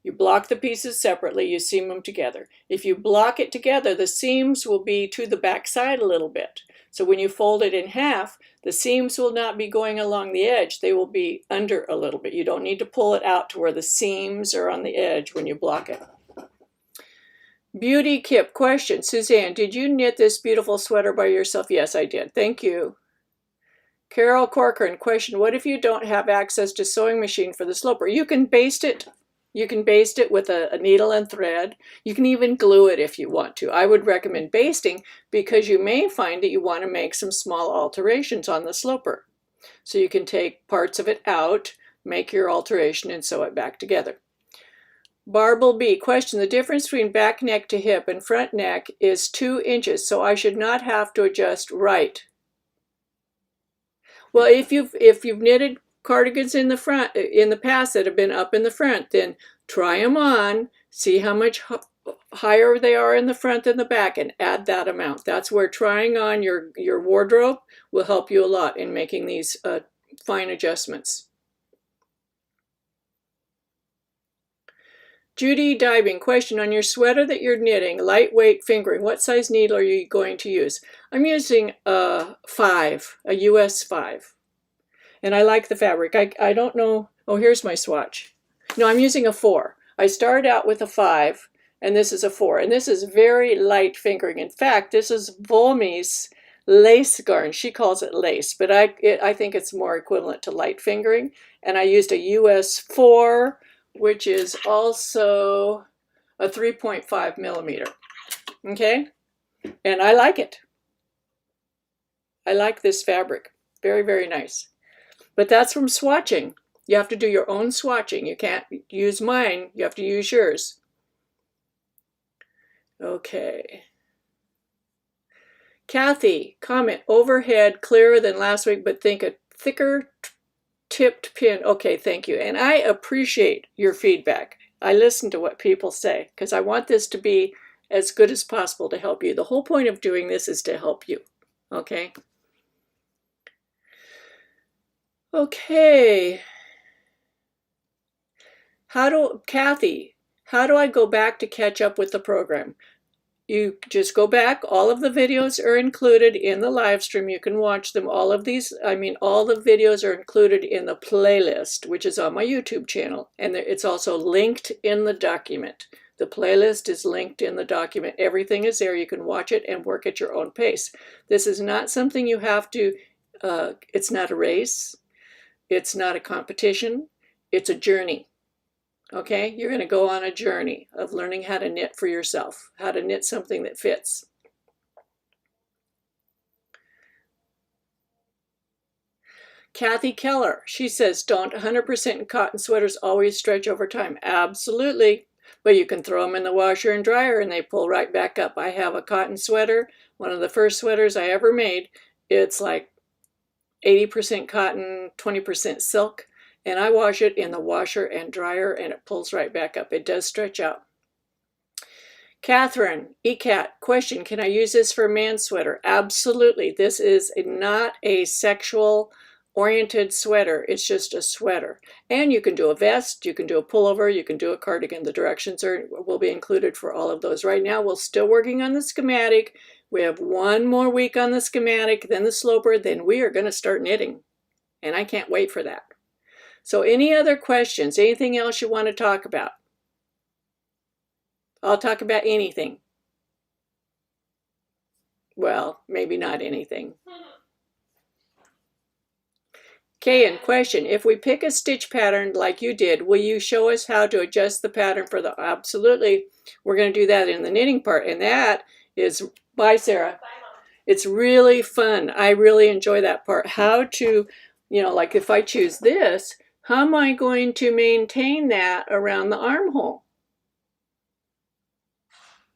You block the pieces separately, you seam them together. If you block it together, the seams will be to the back side a little bit. So when you fold it in half, the seams will not be going along the edge, they will be under a little bit. You don't need to pull it out to where the seams are on the edge when you block it. Beauty Kip, question, Suzanne, did you knit this beautiful sweater by yourself? Yes, I did, thank you. Carol Corcoran, question, what if you don't have access to sewing machine for the sloper? You can baste it. You can baste it with a needle and thread. You can even glue it if you want to. I would recommend basting because you may find that you want to make some small alterations on the sloper. So you can take parts of it out, make your alteration, and sew it back together. Barble B, question, the difference between back neck to hip and front neck is 2 inches, so I should not have to adjust right. Well, if you've knitted cardigans in the past that have been up in the front, then try them on, see how much higher they are in the front than the back, and add that amount. That's where trying on your wardrobe will help you a lot in making these fine adjustments. Judy Dibing, question, on your sweater that you're knitting, lightweight fingering, what size needle are you going to use? I'm using a 5, a US 5. And I like the fabric. I don't know. Oh, here's my swatch. No, I'm using a 4. I started out with a 5, and this is a 4. And this is very light fingering. In fact, this is Volmi's lace garn. She calls it lace, but I think it's more equivalent to light fingering. And I used a US 4, which is also a 3.5 millimeter. Okay? And I like it. I like this fabric. Very, very nice. But that's from swatching. You have to do your own swatching. You can't use mine. You have to use yours. Okay. Kathy, comment, overhead clearer than last week, but think a thicker tipped pin. Okay, thank you. And I appreciate your feedback. I listen to what people say because I want this to be as good as possible to help you. The whole point of doing this is to help you. Okay? Okay. Kathy, how do I go back to catch up with the program? You just go back. All of the videos are included in the live stream. You can watch them. All of these, all the videos are included in the playlist, which is on my YouTube channel. And it's also linked in the document. The playlist is linked in the document. Everything is there. You can watch it and work at your own pace. This is not something you have to, it's not a race. It's not a competition, it's a journey, okay? You're gonna go on a journey of learning how to knit for yourself, how to knit something that fits. Kathy Keller, she says, don't 100% cotton sweaters always stretch over time? Absolutely, but you can throw them in the washer and dryer and they pull right back up. I have a cotton sweater, one of the first sweaters I ever made. It's like 80% cotton, 20% silk, and I wash it in the washer and dryer and it pulls right back up. It does stretch out. Catherine, ECAT, question, can I use this for a man's sweater? Absolutely. This is not a sexual oriented sweater. It's just a sweater. And you can do a vest, you can do a pullover, you can do a cardigan. The directions will be included for all of those. Right now, we're still working on the schematic. We have one more week on the schematic, then the sloper, then we are going to start knitting. And I can't wait for that. So any other questions? Anything else you want to talk about? I'll talk about anything. Well, maybe not anything. Okay, and question, if we pick a stitch pattern like you did, will you show us how to adjust the pattern for the, absolutely, we're going to do that in the knitting part, and that is, bye Sarah. Bye, Mom. It's really fun. I really enjoy that part. How to, you know, like if I choose this, how am I going to maintain that around the armhole?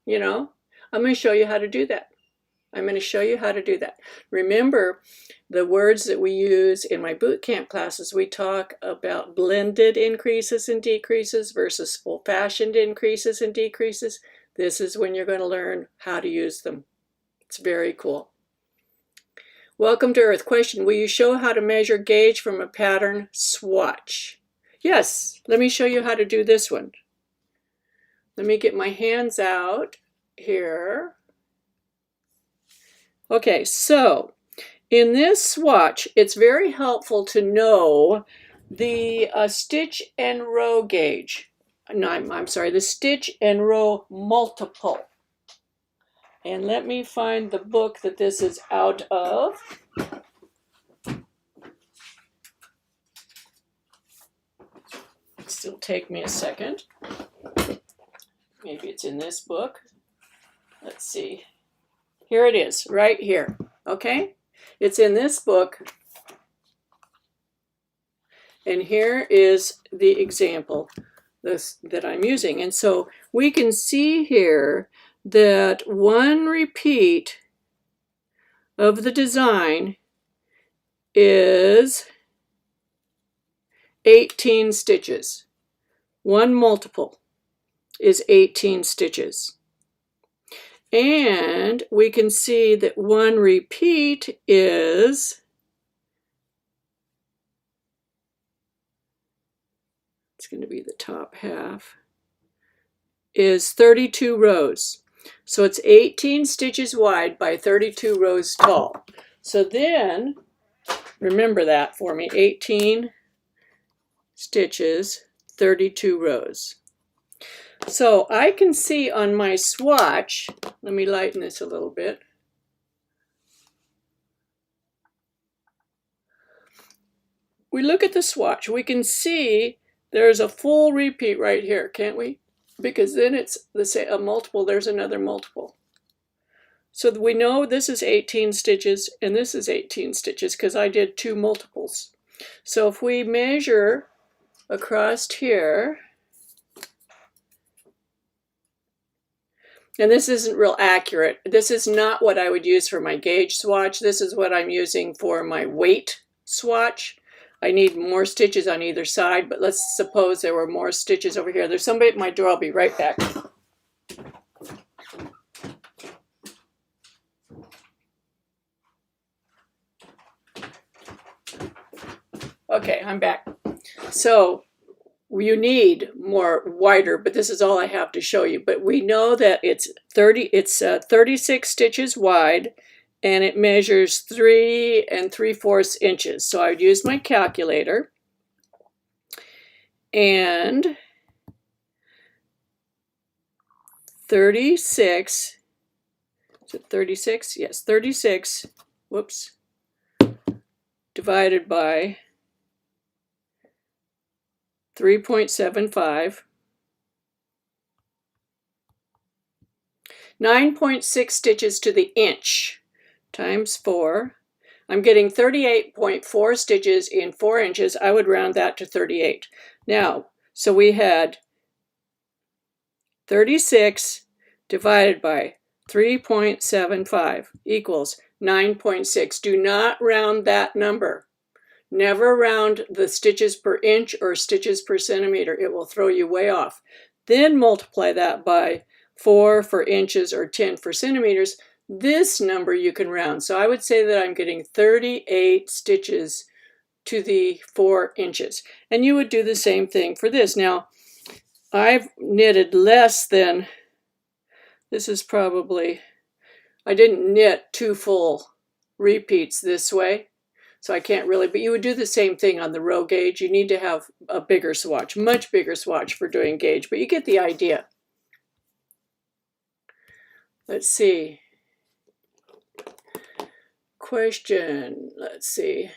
You know, I'm going to show you how to do that. I'm going to show you how to do that. Remember, the words that we use in my boot camp classes, we talk about blended increases and decreases versus full-fashioned increases and decreases. This is when you're going to learn how to use them. It's very cool. Welcome to Earth. Question, will you show how to measure gauge from a pattern swatch? Yes, let me show you how to do this one. Let me get my hands out here. Okay, so in this swatch, it's very helpful to know the stitch and row gauge. No, I'm sorry, the stitch and row multiple. And let me find the book that this is out of. Still take me a second. Maybe it's in this book. Let's see. Here it is, right here. Okay? It's in this book. And here is the example that I'm using. And so we can see here that one repeat of the design is 18 stitches. One multiple is 18 stitches. And we can see that one repeat is, it's going to be the top half, is 32 rows. So it's 18 stitches wide by 32 rows tall. So then, remember that for me, 18 stitches, 32 rows. So I can see on my swatch, let me lighten this a little bit. We look at the swatch, we can see there's a full repeat right here, can't we? Because then it's a multiple, there's another multiple. So we know this is 18 stitches and this is 18 stitches because I did two multiples. So if we measure across here, and this isn't real accurate. This is not what I would use for my gauge swatch. This is what I'm using for my weight swatch. I need more stitches on either side, but let's suppose there were more stitches over here. There's somebody at my door. I'll be right back. Okay, I'm back. So you need more wider, but this is all I have to show you. But we know that it's 36 stitches wide, and it measures 3 3/4 inches. So I would use my calculator, and 36. Is it 36? Yes, 36. Whoops. Divided by 3.75, 9.6 stitches to the inch times 4. I'm getting 38.4 stitches in 4 inches. I would round that to 38. Now, so we had 36 divided by 3.75 equals 9.6. Do not round that number. Never round the stitches per inch or stitches per centimeter. It will throw you way off. Then multiply that by 4 for inches or 10 for centimeters. This number you can round. So I would say that I'm getting 38 stitches to the 4 inches. And you would do the same thing for this. Now, I've knitted less than, this is probably, I didn't knit 2 full repeats this way. So I can't really, but you would do the same thing on the row gauge. You need to have a bigger swatch, much bigger swatch for doing gauge, but you get the idea. Let's see. Question, let's see.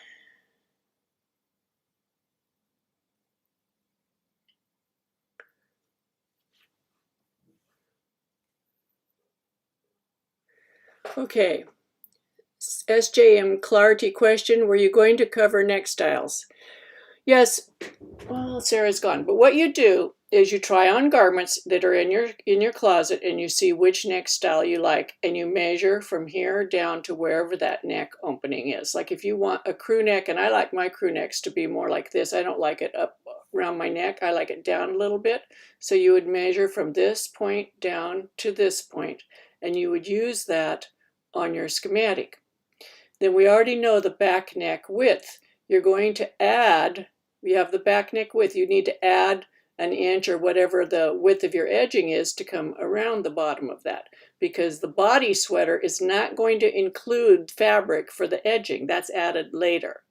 Okay. SJM Clarity question, were you going to cover neck styles? Yes. Well, Sarah's gone. But what you do is you try on garments that are in your closet and you see which neck style you like and you measure from here down to wherever that neck opening is. Like if you want a crew neck, and I like my crew necks to be more like this. I don't like it up around my neck. I like it down a little bit. So you would measure from this point down to this point and you would use that on your schematic. Then we already know the back neck width. You're going to add, you have the back neck width, you need to add an inch or whatever the width of your edging is to come around the bottom of that, because the body sweater is not going to include fabric for the edging. That's added later.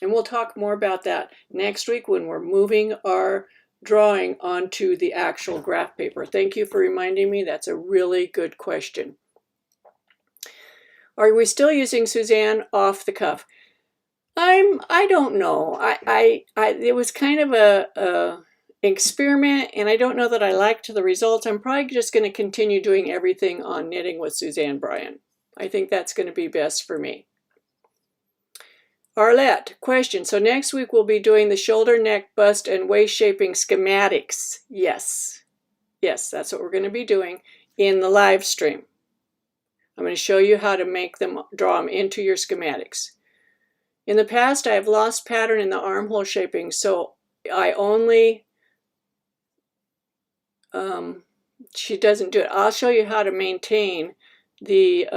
And we'll talk more about that next week when we're moving our drawing onto the actual graph paper. Thank you for reminding me. That's a really good question. Are we still using Suzanne off the cuff? I don't know. It was kind of a experiment, and I don't know that I liked the results. I'm probably just going to continue doing everything on knitting with Suzanne Bryan. I think that's going to be best for me. Arlette, question. So next week we'll be doing the shoulder, neck, bust, and waist shaping schematics. Yes. Yes, that's what we're going to be doing in the live stream. I'm going to show you how to make them, draw them into your schematics. In the past, I have lost pattern in the armhole shaping, so I only, she doesn't do it. I'll show you how to maintain the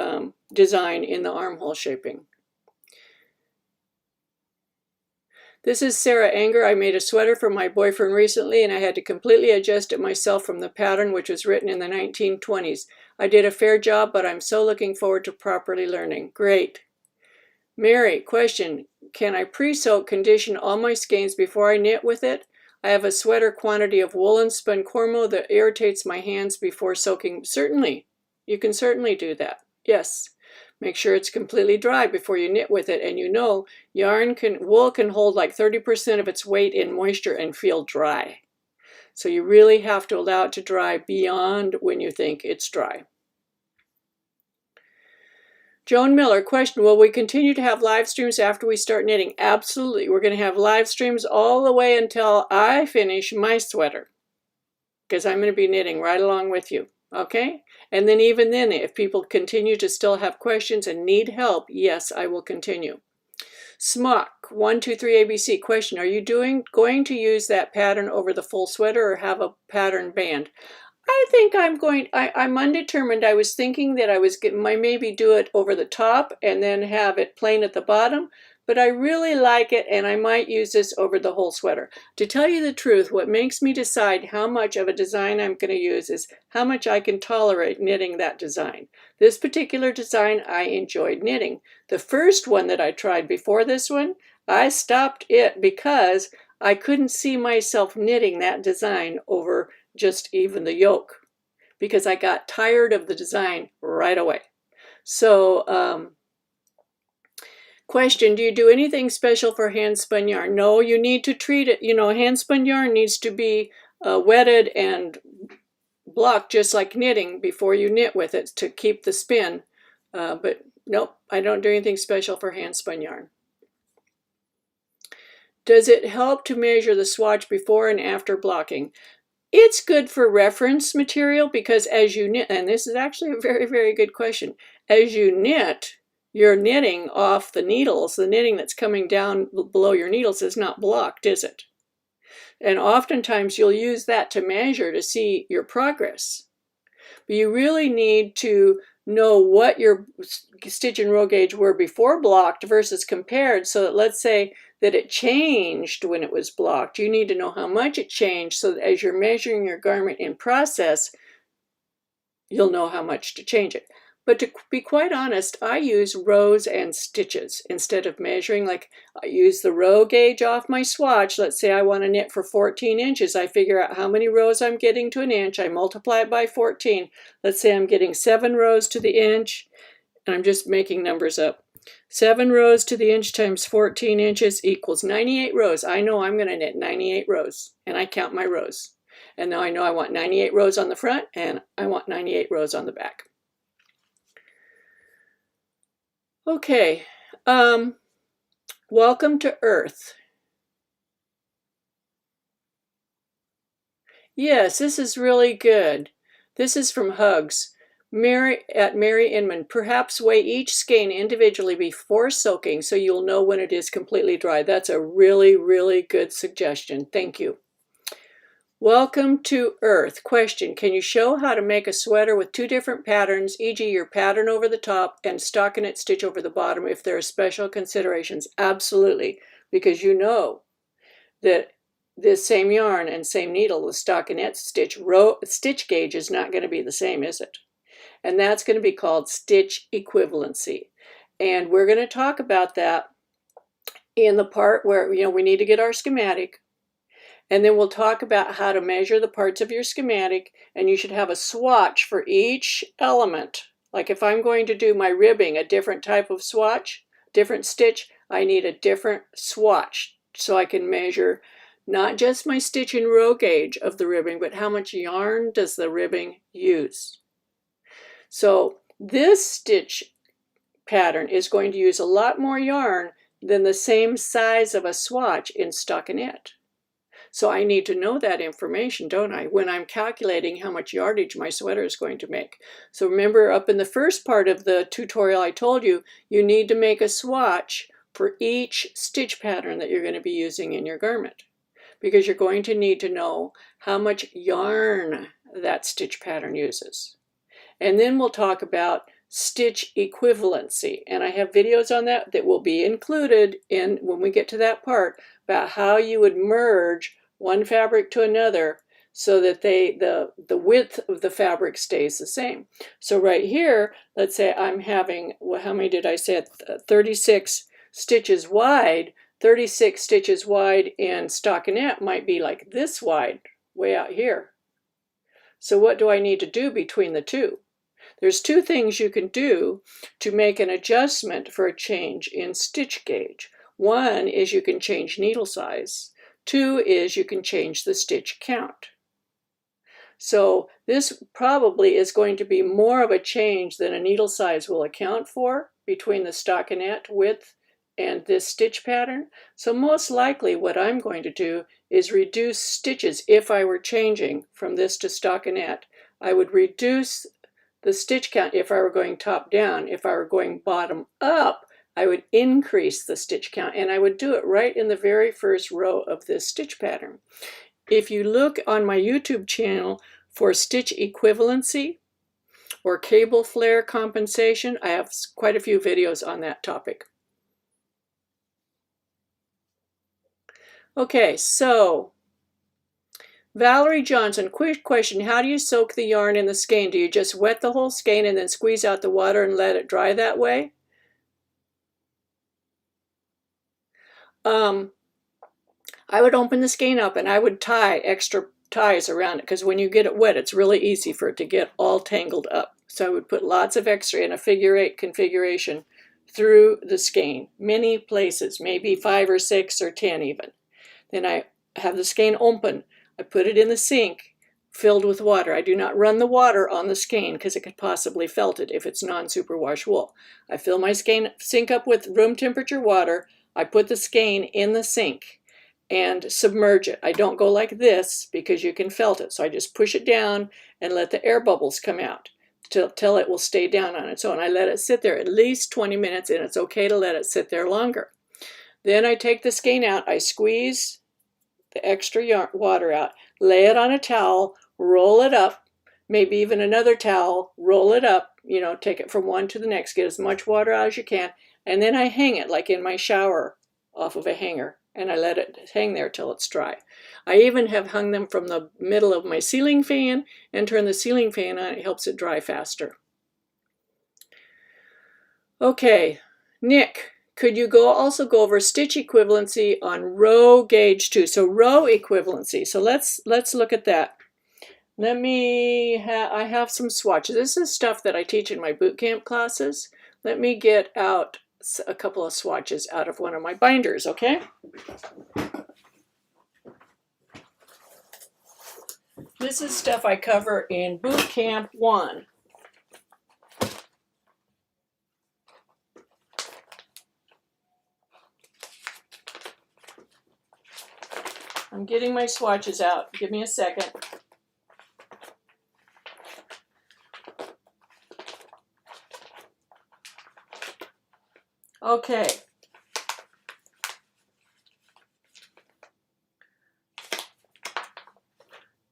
design in the armhole shaping. This is Sarah Anger. I made a sweater for my boyfriend recently, and I had to completely adjust it myself from the pattern, which was written in the 1920s. I did a fair job, but I'm so looking forward to properly learning. Great. Mary, question. Can I pre-soak condition all my skeins before I knit with it? I have a sweater quantity of woolen spun cormo that irritates my hands before soaking. Certainly. You can certainly do that. Yes. Make sure it's completely dry before you knit with it, and you know wool can hold like 30% of its weight in moisture and feel dry. So you really have to allow it to dry beyond when you think it's dry. Joan Miller, question, will we continue to have live streams after we start knitting? Absolutely. We're going to have live streams all the way until I finish my sweater, because I'm going to be knitting right along with you. Okay? And then even then, if people continue to still have questions and need help, yes, I will continue. Smock, 123 ABC, question, are you going to use that pattern over the full sweater or have a pattern band? I think I'm undetermined. I was thinking that I might maybe do it over the top and then have it plain at the bottom, but I really like it and I might use this over the whole sweater. To tell you the truth, what makes me decide how much of a design I'm going to use is how much I can tolerate knitting that design. This particular design I enjoyed knitting. The first one that I tried before this one, I stopped it because I couldn't see myself knitting that design over just even the yoke, because I got tired of the design right away. So, question, do you do anything special for handspun yarn? No, you need to treat it. You know, handspun yarn needs to be wetted and blocked just like knitting before you knit with it to keep the spin. But nope, I don't do anything special for handspun yarn. Does it help to measure the swatch before and after blocking? It's good for reference material because as you knit, and this is actually a very, very good question, as you knit, you're knitting off the needles. The knitting that's coming down below your needles is not blocked, is it? And oftentimes you'll use that to measure to see your progress. But you really need to know what your stitch and row gauge were before blocked versus compared, so that let's say that it changed when it was blocked. You need to know how much it changed so that as you're measuring your garment in process, you'll know how much to change it. But to be quite honest, I use rows and stitches instead of measuring. Like I use the row gauge off my swatch. Let's say I want to knit for 14 inches. I figure out how many rows I'm getting to an inch. I multiply it by 14. Let's say I'm getting 7 rows to the inch, and I'm just making numbers up. 7 rows to the inch times 14 inches equals 98 rows. I know I'm going to knit 98 rows, and I count my rows. And now I know I want 98 rows on the front, and I want 98 rows on the back. Okay, welcome to Earth. Yes, this is really good. This is from Hugs. Mary Inman, perhaps weigh each skein individually before soaking so you'll know when it is completely dry. That's a really, really good suggestion. Thank you. Welcome to Earth. Question, can you show how to make a sweater with two different patterns, e.g. your pattern over the top and stockinette stitch over the bottom if there are special considerations? Absolutely, because you know that this same yarn and same needle, the stockinette stitch gauge is not going to be the same, is it? And that's going to be called stitch equivalency. And we're going to talk about that in the part where we need to get our schematic. And then we'll talk about how to measure the parts of your schematic, and you should have a swatch for each element. Like if I'm going to do my ribbing, a different type of swatch, different stitch, I need a different swatch so I can measure not just my stitch and row gauge of the ribbing, but how much yarn does the ribbing use. So this stitch pattern is going to use a lot more yarn than the same size of a swatch in stockinette. So I need to know that information, don't I, when I'm calculating how much yardage my sweater is going to make. So remember, up in the first part of the tutorial I told you, you need to make a swatch for each stitch pattern that you're going to be using in your garment, because you're going to need to know how much yarn that stitch pattern uses. And then we'll talk about stitch equivalency, and I have videos on that that will be included in when we get to that part about how you would merge one fabric to another so that the width of the fabric stays the same. So right here, let's say I'm having, well, how many did I say? 36 stitches wide. 36 stitches wide in stockinette might be like this wide, way out here. So what do I need to do between the two? There's two things you can do to make an adjustment for a change in stitch gauge. One is you can change needle size. Two is you can change the stitch count. So this probably is going to be more of a change than a needle size will account for between the stockinette width and this stitch pattern. So most likely what I'm going to do is reduce stitches. If I were changing from this to stockinette, I would reduce the stitch count if I were going top down. If I were going bottom up, I would increase the stitch count, and I would do it right in the very first row of this stitch pattern. If you look on my YouTube channel for stitch equivalency or cable flare compensation, I have quite a few videos on that topic. Okay, so Valerie Johnson, quick question. How do you soak the yarn in the skein? Do you just wet the whole skein and then squeeze out the water and let it dry that way? I would open the skein up and I would tie extra ties around it, because when you get it wet, it's really easy for it to get all tangled up. So I would put lots of extra in a figure 8 configuration through the skein, many places, maybe 5 or 6 or 10 even. Then I have the skein open. I put it in the sink filled with water. I do not run the water on the skein because it could possibly felt it if it's non-superwash wool. I fill my sink up with room temperature water. I put the skein in the sink and submerge it. I don't go like this because you can felt it. So I just push it down and let the air bubbles come out till it will stay down on its own. I let it sit there at least 20 minutes, and it's okay to let it sit there longer. Then I take the skein out. I squeeze the extra water out, lay it on a towel, roll it up, maybe even another towel, roll it up, take it from one to the next, get as much water out as you can, and then I hang it like in my shower off of a hanger, and I let it hang there till it's dry. I even have hung them from the middle of my ceiling fan and turn the ceiling fan on. It helps it dry faster. Okay, Nick, could you also go over stitch equivalency on row gauge too? So row equivalency. So let's look at that. I have some swatches. This is stuff that I teach in my boot camp classes. Let me get out a couple of swatches out of one of my binders, okay? This is stuff I cover in boot camp 1. I'm getting my swatches out. Give me a second. Okay.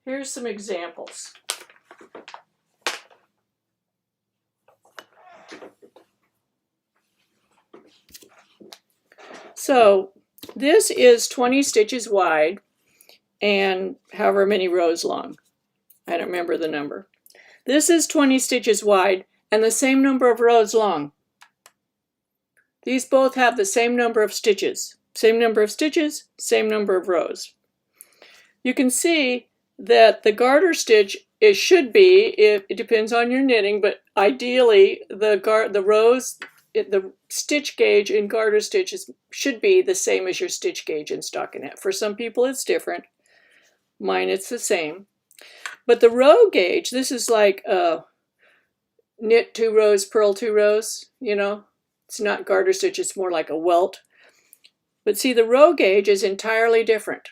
Here's some examples. So this is 20 stitches wide and however many rows long. I don't remember the number. This is 20 stitches wide and the same number of rows long. These both have the same number of stitches. Same number of stitches, same number of rows. You can see that the garter stitch, it should be, it depends on your knitting, but ideally the rows, the stitch gauge in garter stitches should be the same as your stitch gauge in stockinette. For some people it's different. Mine it's the same. But the row gauge, this is like knit 2 rows, purl 2 rows, you know. It's not garter stitch, it's more like a welt. But see, the row gauge is entirely different.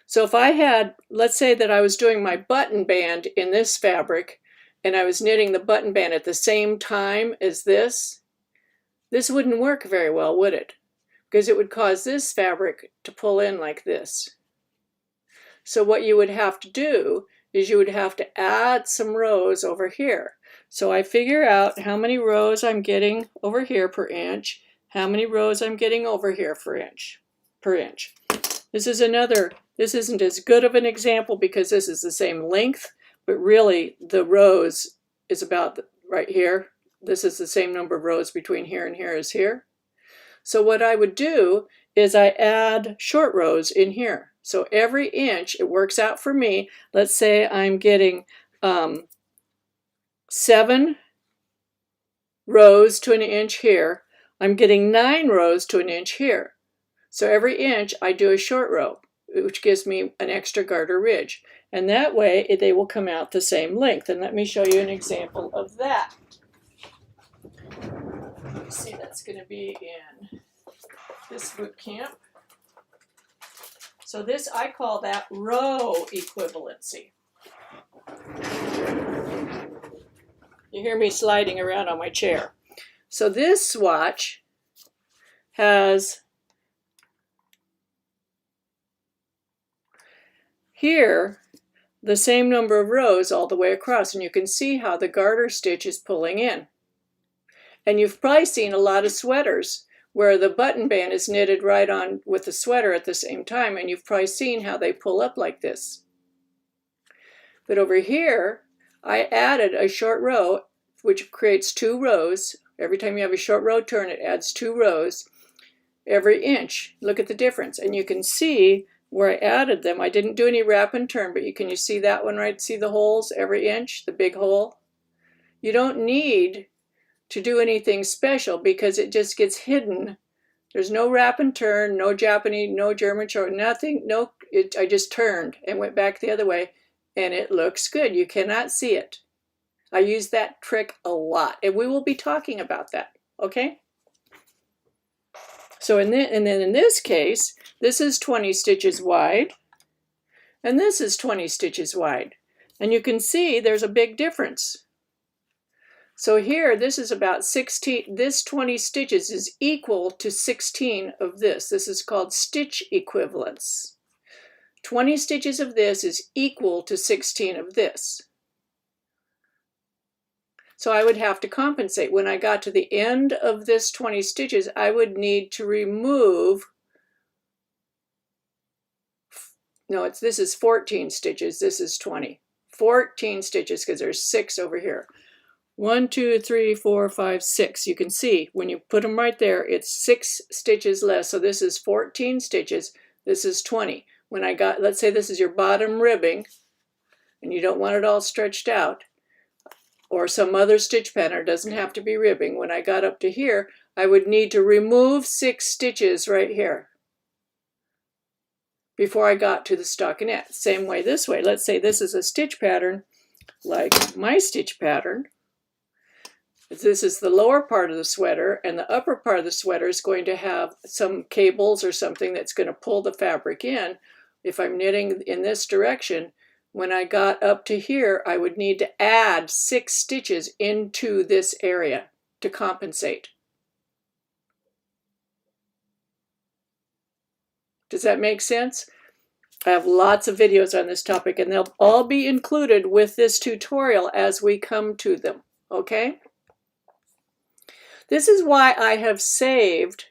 So if I had, let's say that I was doing my button band in this fabric and I was knitting the button band at the same time as this wouldn't work very well, would it? Because it would cause this fabric to pull in like this. So what you would have to do is you would have to add some rows over here. So I figure out how many rows I'm getting over here per inch, how many rows I'm getting over here per inch. This isn't as good of an example because this is the same length, but really the rows is about right here. This is the same number of rows between here and here as here. So what I would do is I add short rows in here. So every inch, it works out for me. Let's say I'm getting 7 rows to an inch here. I'm getting 9 rows to an inch here. So every inch I do a short row, which gives me an extra garter ridge. And that way they will come out the same length. And let me show you an example of that. Let's see, that's going to be in this boot camp. So this, I call that row equivalency. You hear me sliding around on my chair. So this swatch has here the same number of rows all the way across, and you can see how the garter stitch is pulling in. And you've probably seen a lot of sweaters where the button band is knitted right on with the sweater at the same time, and you've probably seen how they pull up like this. But over here, I added a short row, which creates 2 rows. Every time you have a short row turn, it adds 2 rows every inch. Look at the difference. And you can see where I added them. I didn't do any wrap and turn, but can you see that one, right? See the holes every inch, the big hole? You don't need to do anything special because it just gets hidden. There's no wrap and turn, no Japanese, no German short, nothing. No, I just turned and went back the other way, and it looks good. You cannot see it. I use that trick a lot, and we will be talking about that, okay? So and then in this case, this is 20 stitches wide, and this is 20 stitches wide. And you can see there's a big difference. So here, this is about 16, this 20 stitches is equal to 16 of this. This is called stitch equivalence. 20 stitches of this is equal to 16 of this. So I would have to compensate. When I got to the end of this 20 stitches, I would need to remove, this is 14 stitches, this is 20. 14 stitches because there's 6 over here. 1, 2, 3, 4, 5, 6. You can see when you put them right there, it's 6 stitches less. So this is 14 stitches. This is 20. When I got, let's say this is your bottom ribbing, and you don't want it all stretched out, or some other stitch pattern, doesn't have to be ribbing. When I got up to here, I would need to remove 6 stitches right here before I got to the stockinette. Same way this way. Let's say this is a stitch pattern like my stitch pattern. This is the lower part of the sweater, and the upper part of the sweater is going to have some cables or something that's going to pull the fabric in. If I'm knitting in this direction, when I got up to here, I would need to add 6 stitches into this area to compensate. Does that make sense? I have lots of videos on this topic, and they'll all be included with this tutorial as we come to them, okay? This is why I have saved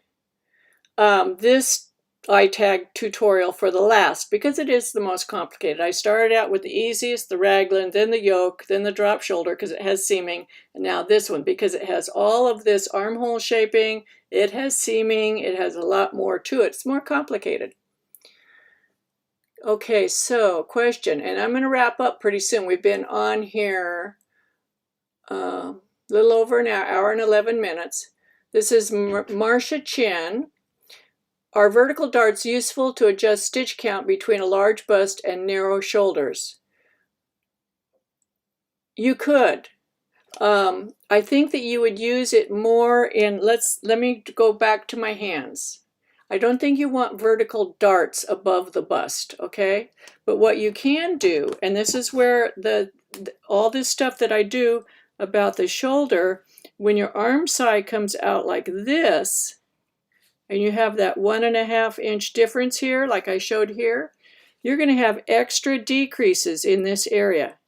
this ITAG tutorial for the last, because it is the most complicated. I started out with the easiest, the raglan, then the yoke, then the drop shoulder because it has seaming, and now this one because it has all of this armhole shaping, it has seaming, it has a lot more to it. It's more complicated. Okay, so question, and I'm going to wrap up pretty soon. We've been on here a little over an hour and 11 minutes. This is Marcia Chen. Are vertical darts useful to adjust stitch count between a large bust and narrow shoulders? You could. I think that you would use it more in, let me go back to my hands. I don't think you want vertical darts above the bust, okay? But what you can do, and this is where all this stuff that I do about the shoulder, when your armscye comes out like this, and you have that 1.5 inch difference here, like I showed here, you're going to have extra decreases in this area.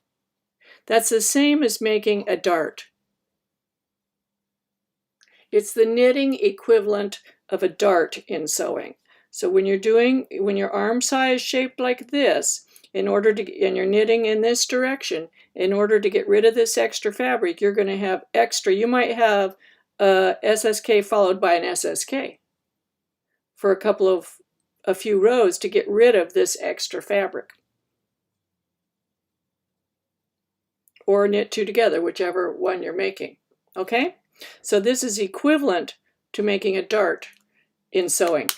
That's the same as making a dart. It's the knitting equivalent of a dart in sewing. So when your armscye is shaped like this, and you're knitting in this direction, in order to get rid of this extra fabric, you're going to have extra. You might have a SSK followed by an SSK for a few rows to get rid of this extra fabric. Or knit 2 together, whichever one you're making. Okay? So this is equivalent to making a dart in sewing.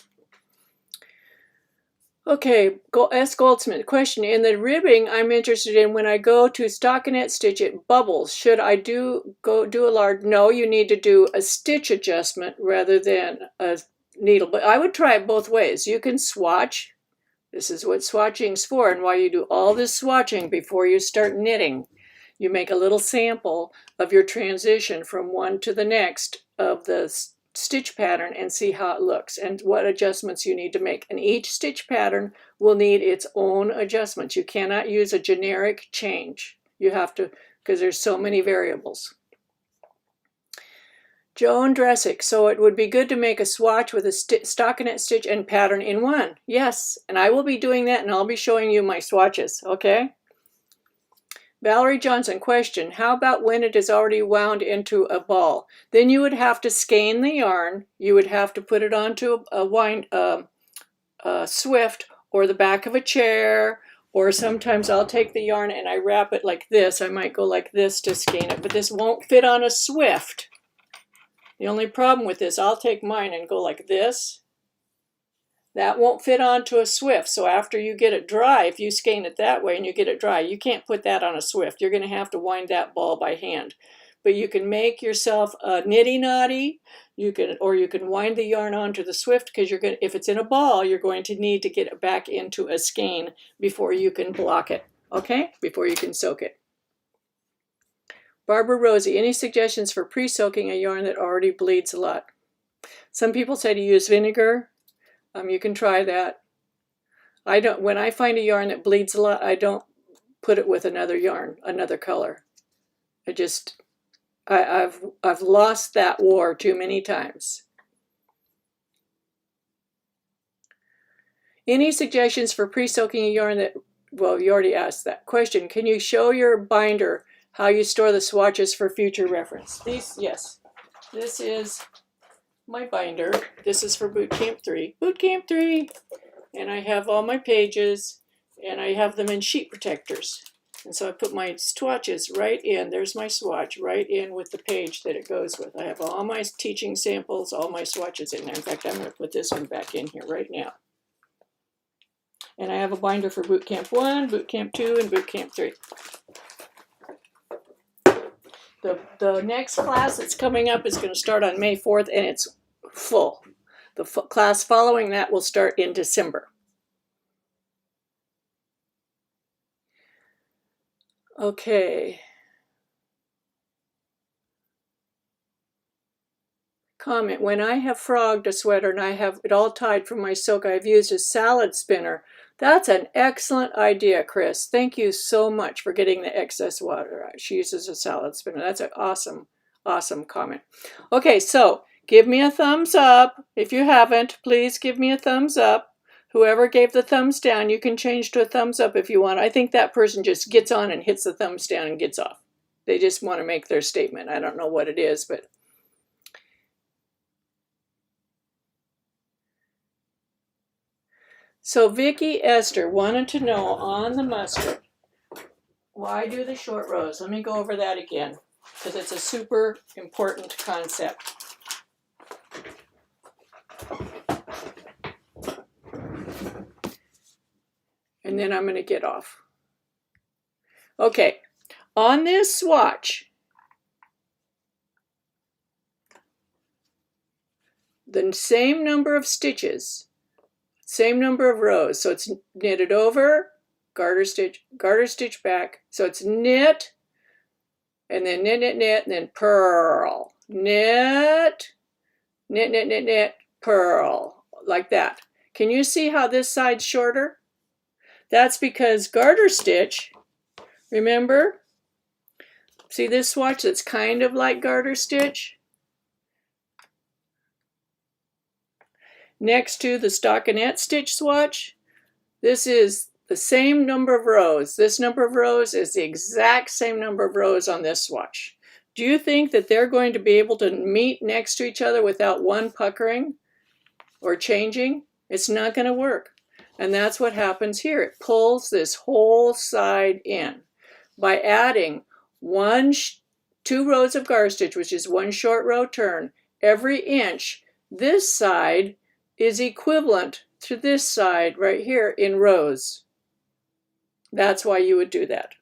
Okay, S. Goldsmith, question. In the ribbing I'm interested in, when I go to stockinette stitch, it bubbles. Should I do a large? No, you need to do a stitch adjustment rather than a needle. But I would try it both ways. You can swatch. This is what swatching's for, and why you do all this swatching before you start knitting. You make a little sample of your transition from one to the next of the stitch pattern and see how it looks and what adjustments you need to make. And each stitch pattern will need its own adjustments. You cannot use a generic change. You have to, because there's so many variables. Joan Dressick, so it would be good to make a swatch with a stockinette stitch and pattern in one. Yes, and I will be doing that, and I'll be showing you my swatches, okay? Valerie Johnson, question, how about when it is already wound into a ball? Then you would have to skein the yarn. You would have to put it onto a swift or the back of a chair, or sometimes I'll take the yarn and I wrap it like this. I might go like this to skein it, but this won't fit on a swift. The only problem with this, I'll take mine and go like this. That won't fit onto a swift, so after you get it dry, if you skein it that way and you get it dry, you can't put that on a swift. You're going to have to wind that ball by hand. But you can make yourself a nitty knotty, or you can wind the yarn onto the swift, because if it's in a ball, you're going to need to get it back into a skein before you can block it, okay? Before you can soak it. Barbara Rosie, any suggestions for pre-soaking a yarn that already bleeds a lot? Some people say to use vinegar. You can try that. When I find a yarn that bleeds a lot, I don't put it with another yarn, another color. I've lost that war too many times. Any suggestions for pre-soaking a yarn that, well, you already asked that question. Can you show your binder how you store the swatches for future reference? Yes. This is my binder. This is for Boot Camp 3. Boot Camp 3! And I have all my pages, and I have them in sheet protectors. And so I put my swatches right in. There's my swatch right in with the page that it goes with. I have all my teaching samples, all my swatches in there. In fact, I'm going to put this one back in here right now. And I have a binder for Boot Camp 1, Boot Camp 2, and Boot Camp 3. The next class that's coming up is going to start on May 4th, and it's full. The class following that will start in December. Okay. Comment, when I have frogged a sweater and I have it all tied from my silk, I've used a salad spinner. That's an excellent idea, Chris. Thank you so much for getting the excess water out. She uses a salad spinner. That's an awesome, awesome comment. Okay, so give me a thumbs up. If you haven't, please give me a thumbs up. Whoever gave the thumbs down, you can change to a thumbs up if you want. I think that person just gets on and hits the thumbs down and gets off. They just want to make their statement. I don't know what it is, but so Vicki Esther wanted to know on the mustard, why do the short rows? Let me go over that again, because it's a super important concept. And then I'm going to get off. Okay, on this swatch, the same number of stitches, same number of rows. So it's knitted over, garter stitch back. So it's knit, and then knit, knit, knit, and then purl. Knit, knit, knit, knit, knit, purl. Like that. Can you see how this side's shorter? That's because garter stitch, remember? See this swatch that's kind of like garter stitch? Next to the stockinette stitch swatch, this is the same number of rows. This number of rows is the exact same number of rows on this swatch. Do you think that they're going to be able to meet next to each other without one puckering or changing? It's not going to work. And that's what happens here. It pulls this whole side in. By adding two rows of garter stitch, which is one short row turn, every inch, this side is equivalent to this side right here in rows. That's why you would do that.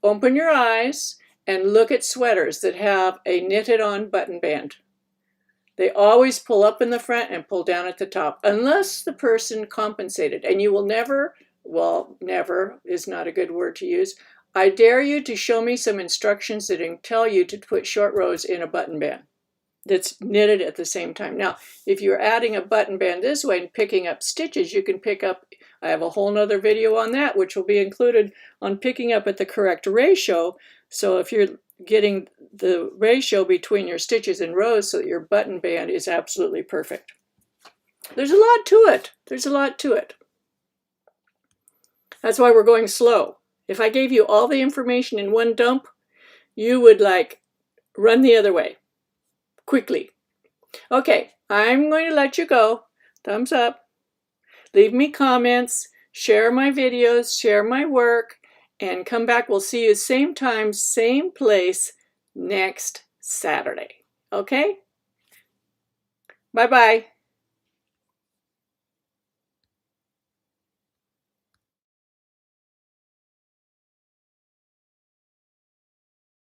Open your eyes and look at sweaters that have a knitted on button band. They always pull up in the front and pull down at the top, unless the person compensated. And you will never, well, never is not a good word to use. I dare you to show me some instructions that tell you to put short rows in a button band that's knitted at the same time. Now, if you're adding a button band this way and picking up stitches, you can pick up, I have a whole nother video on that, which will be included on picking up at the correct ratio. So if you're getting the ratio between your stitches and rows so that your button band is absolutely perfect. There's a lot to it. There's a lot to it. That's why we're going slow. If I gave you all the information in one dump, you would like run the other way. Quickly. Okay, I'm going to let you go. Thumbs up. Leave me comments. Share my videos. Share my work. And come back. We'll see you same time, same place next Saturday. Okay? Bye-bye.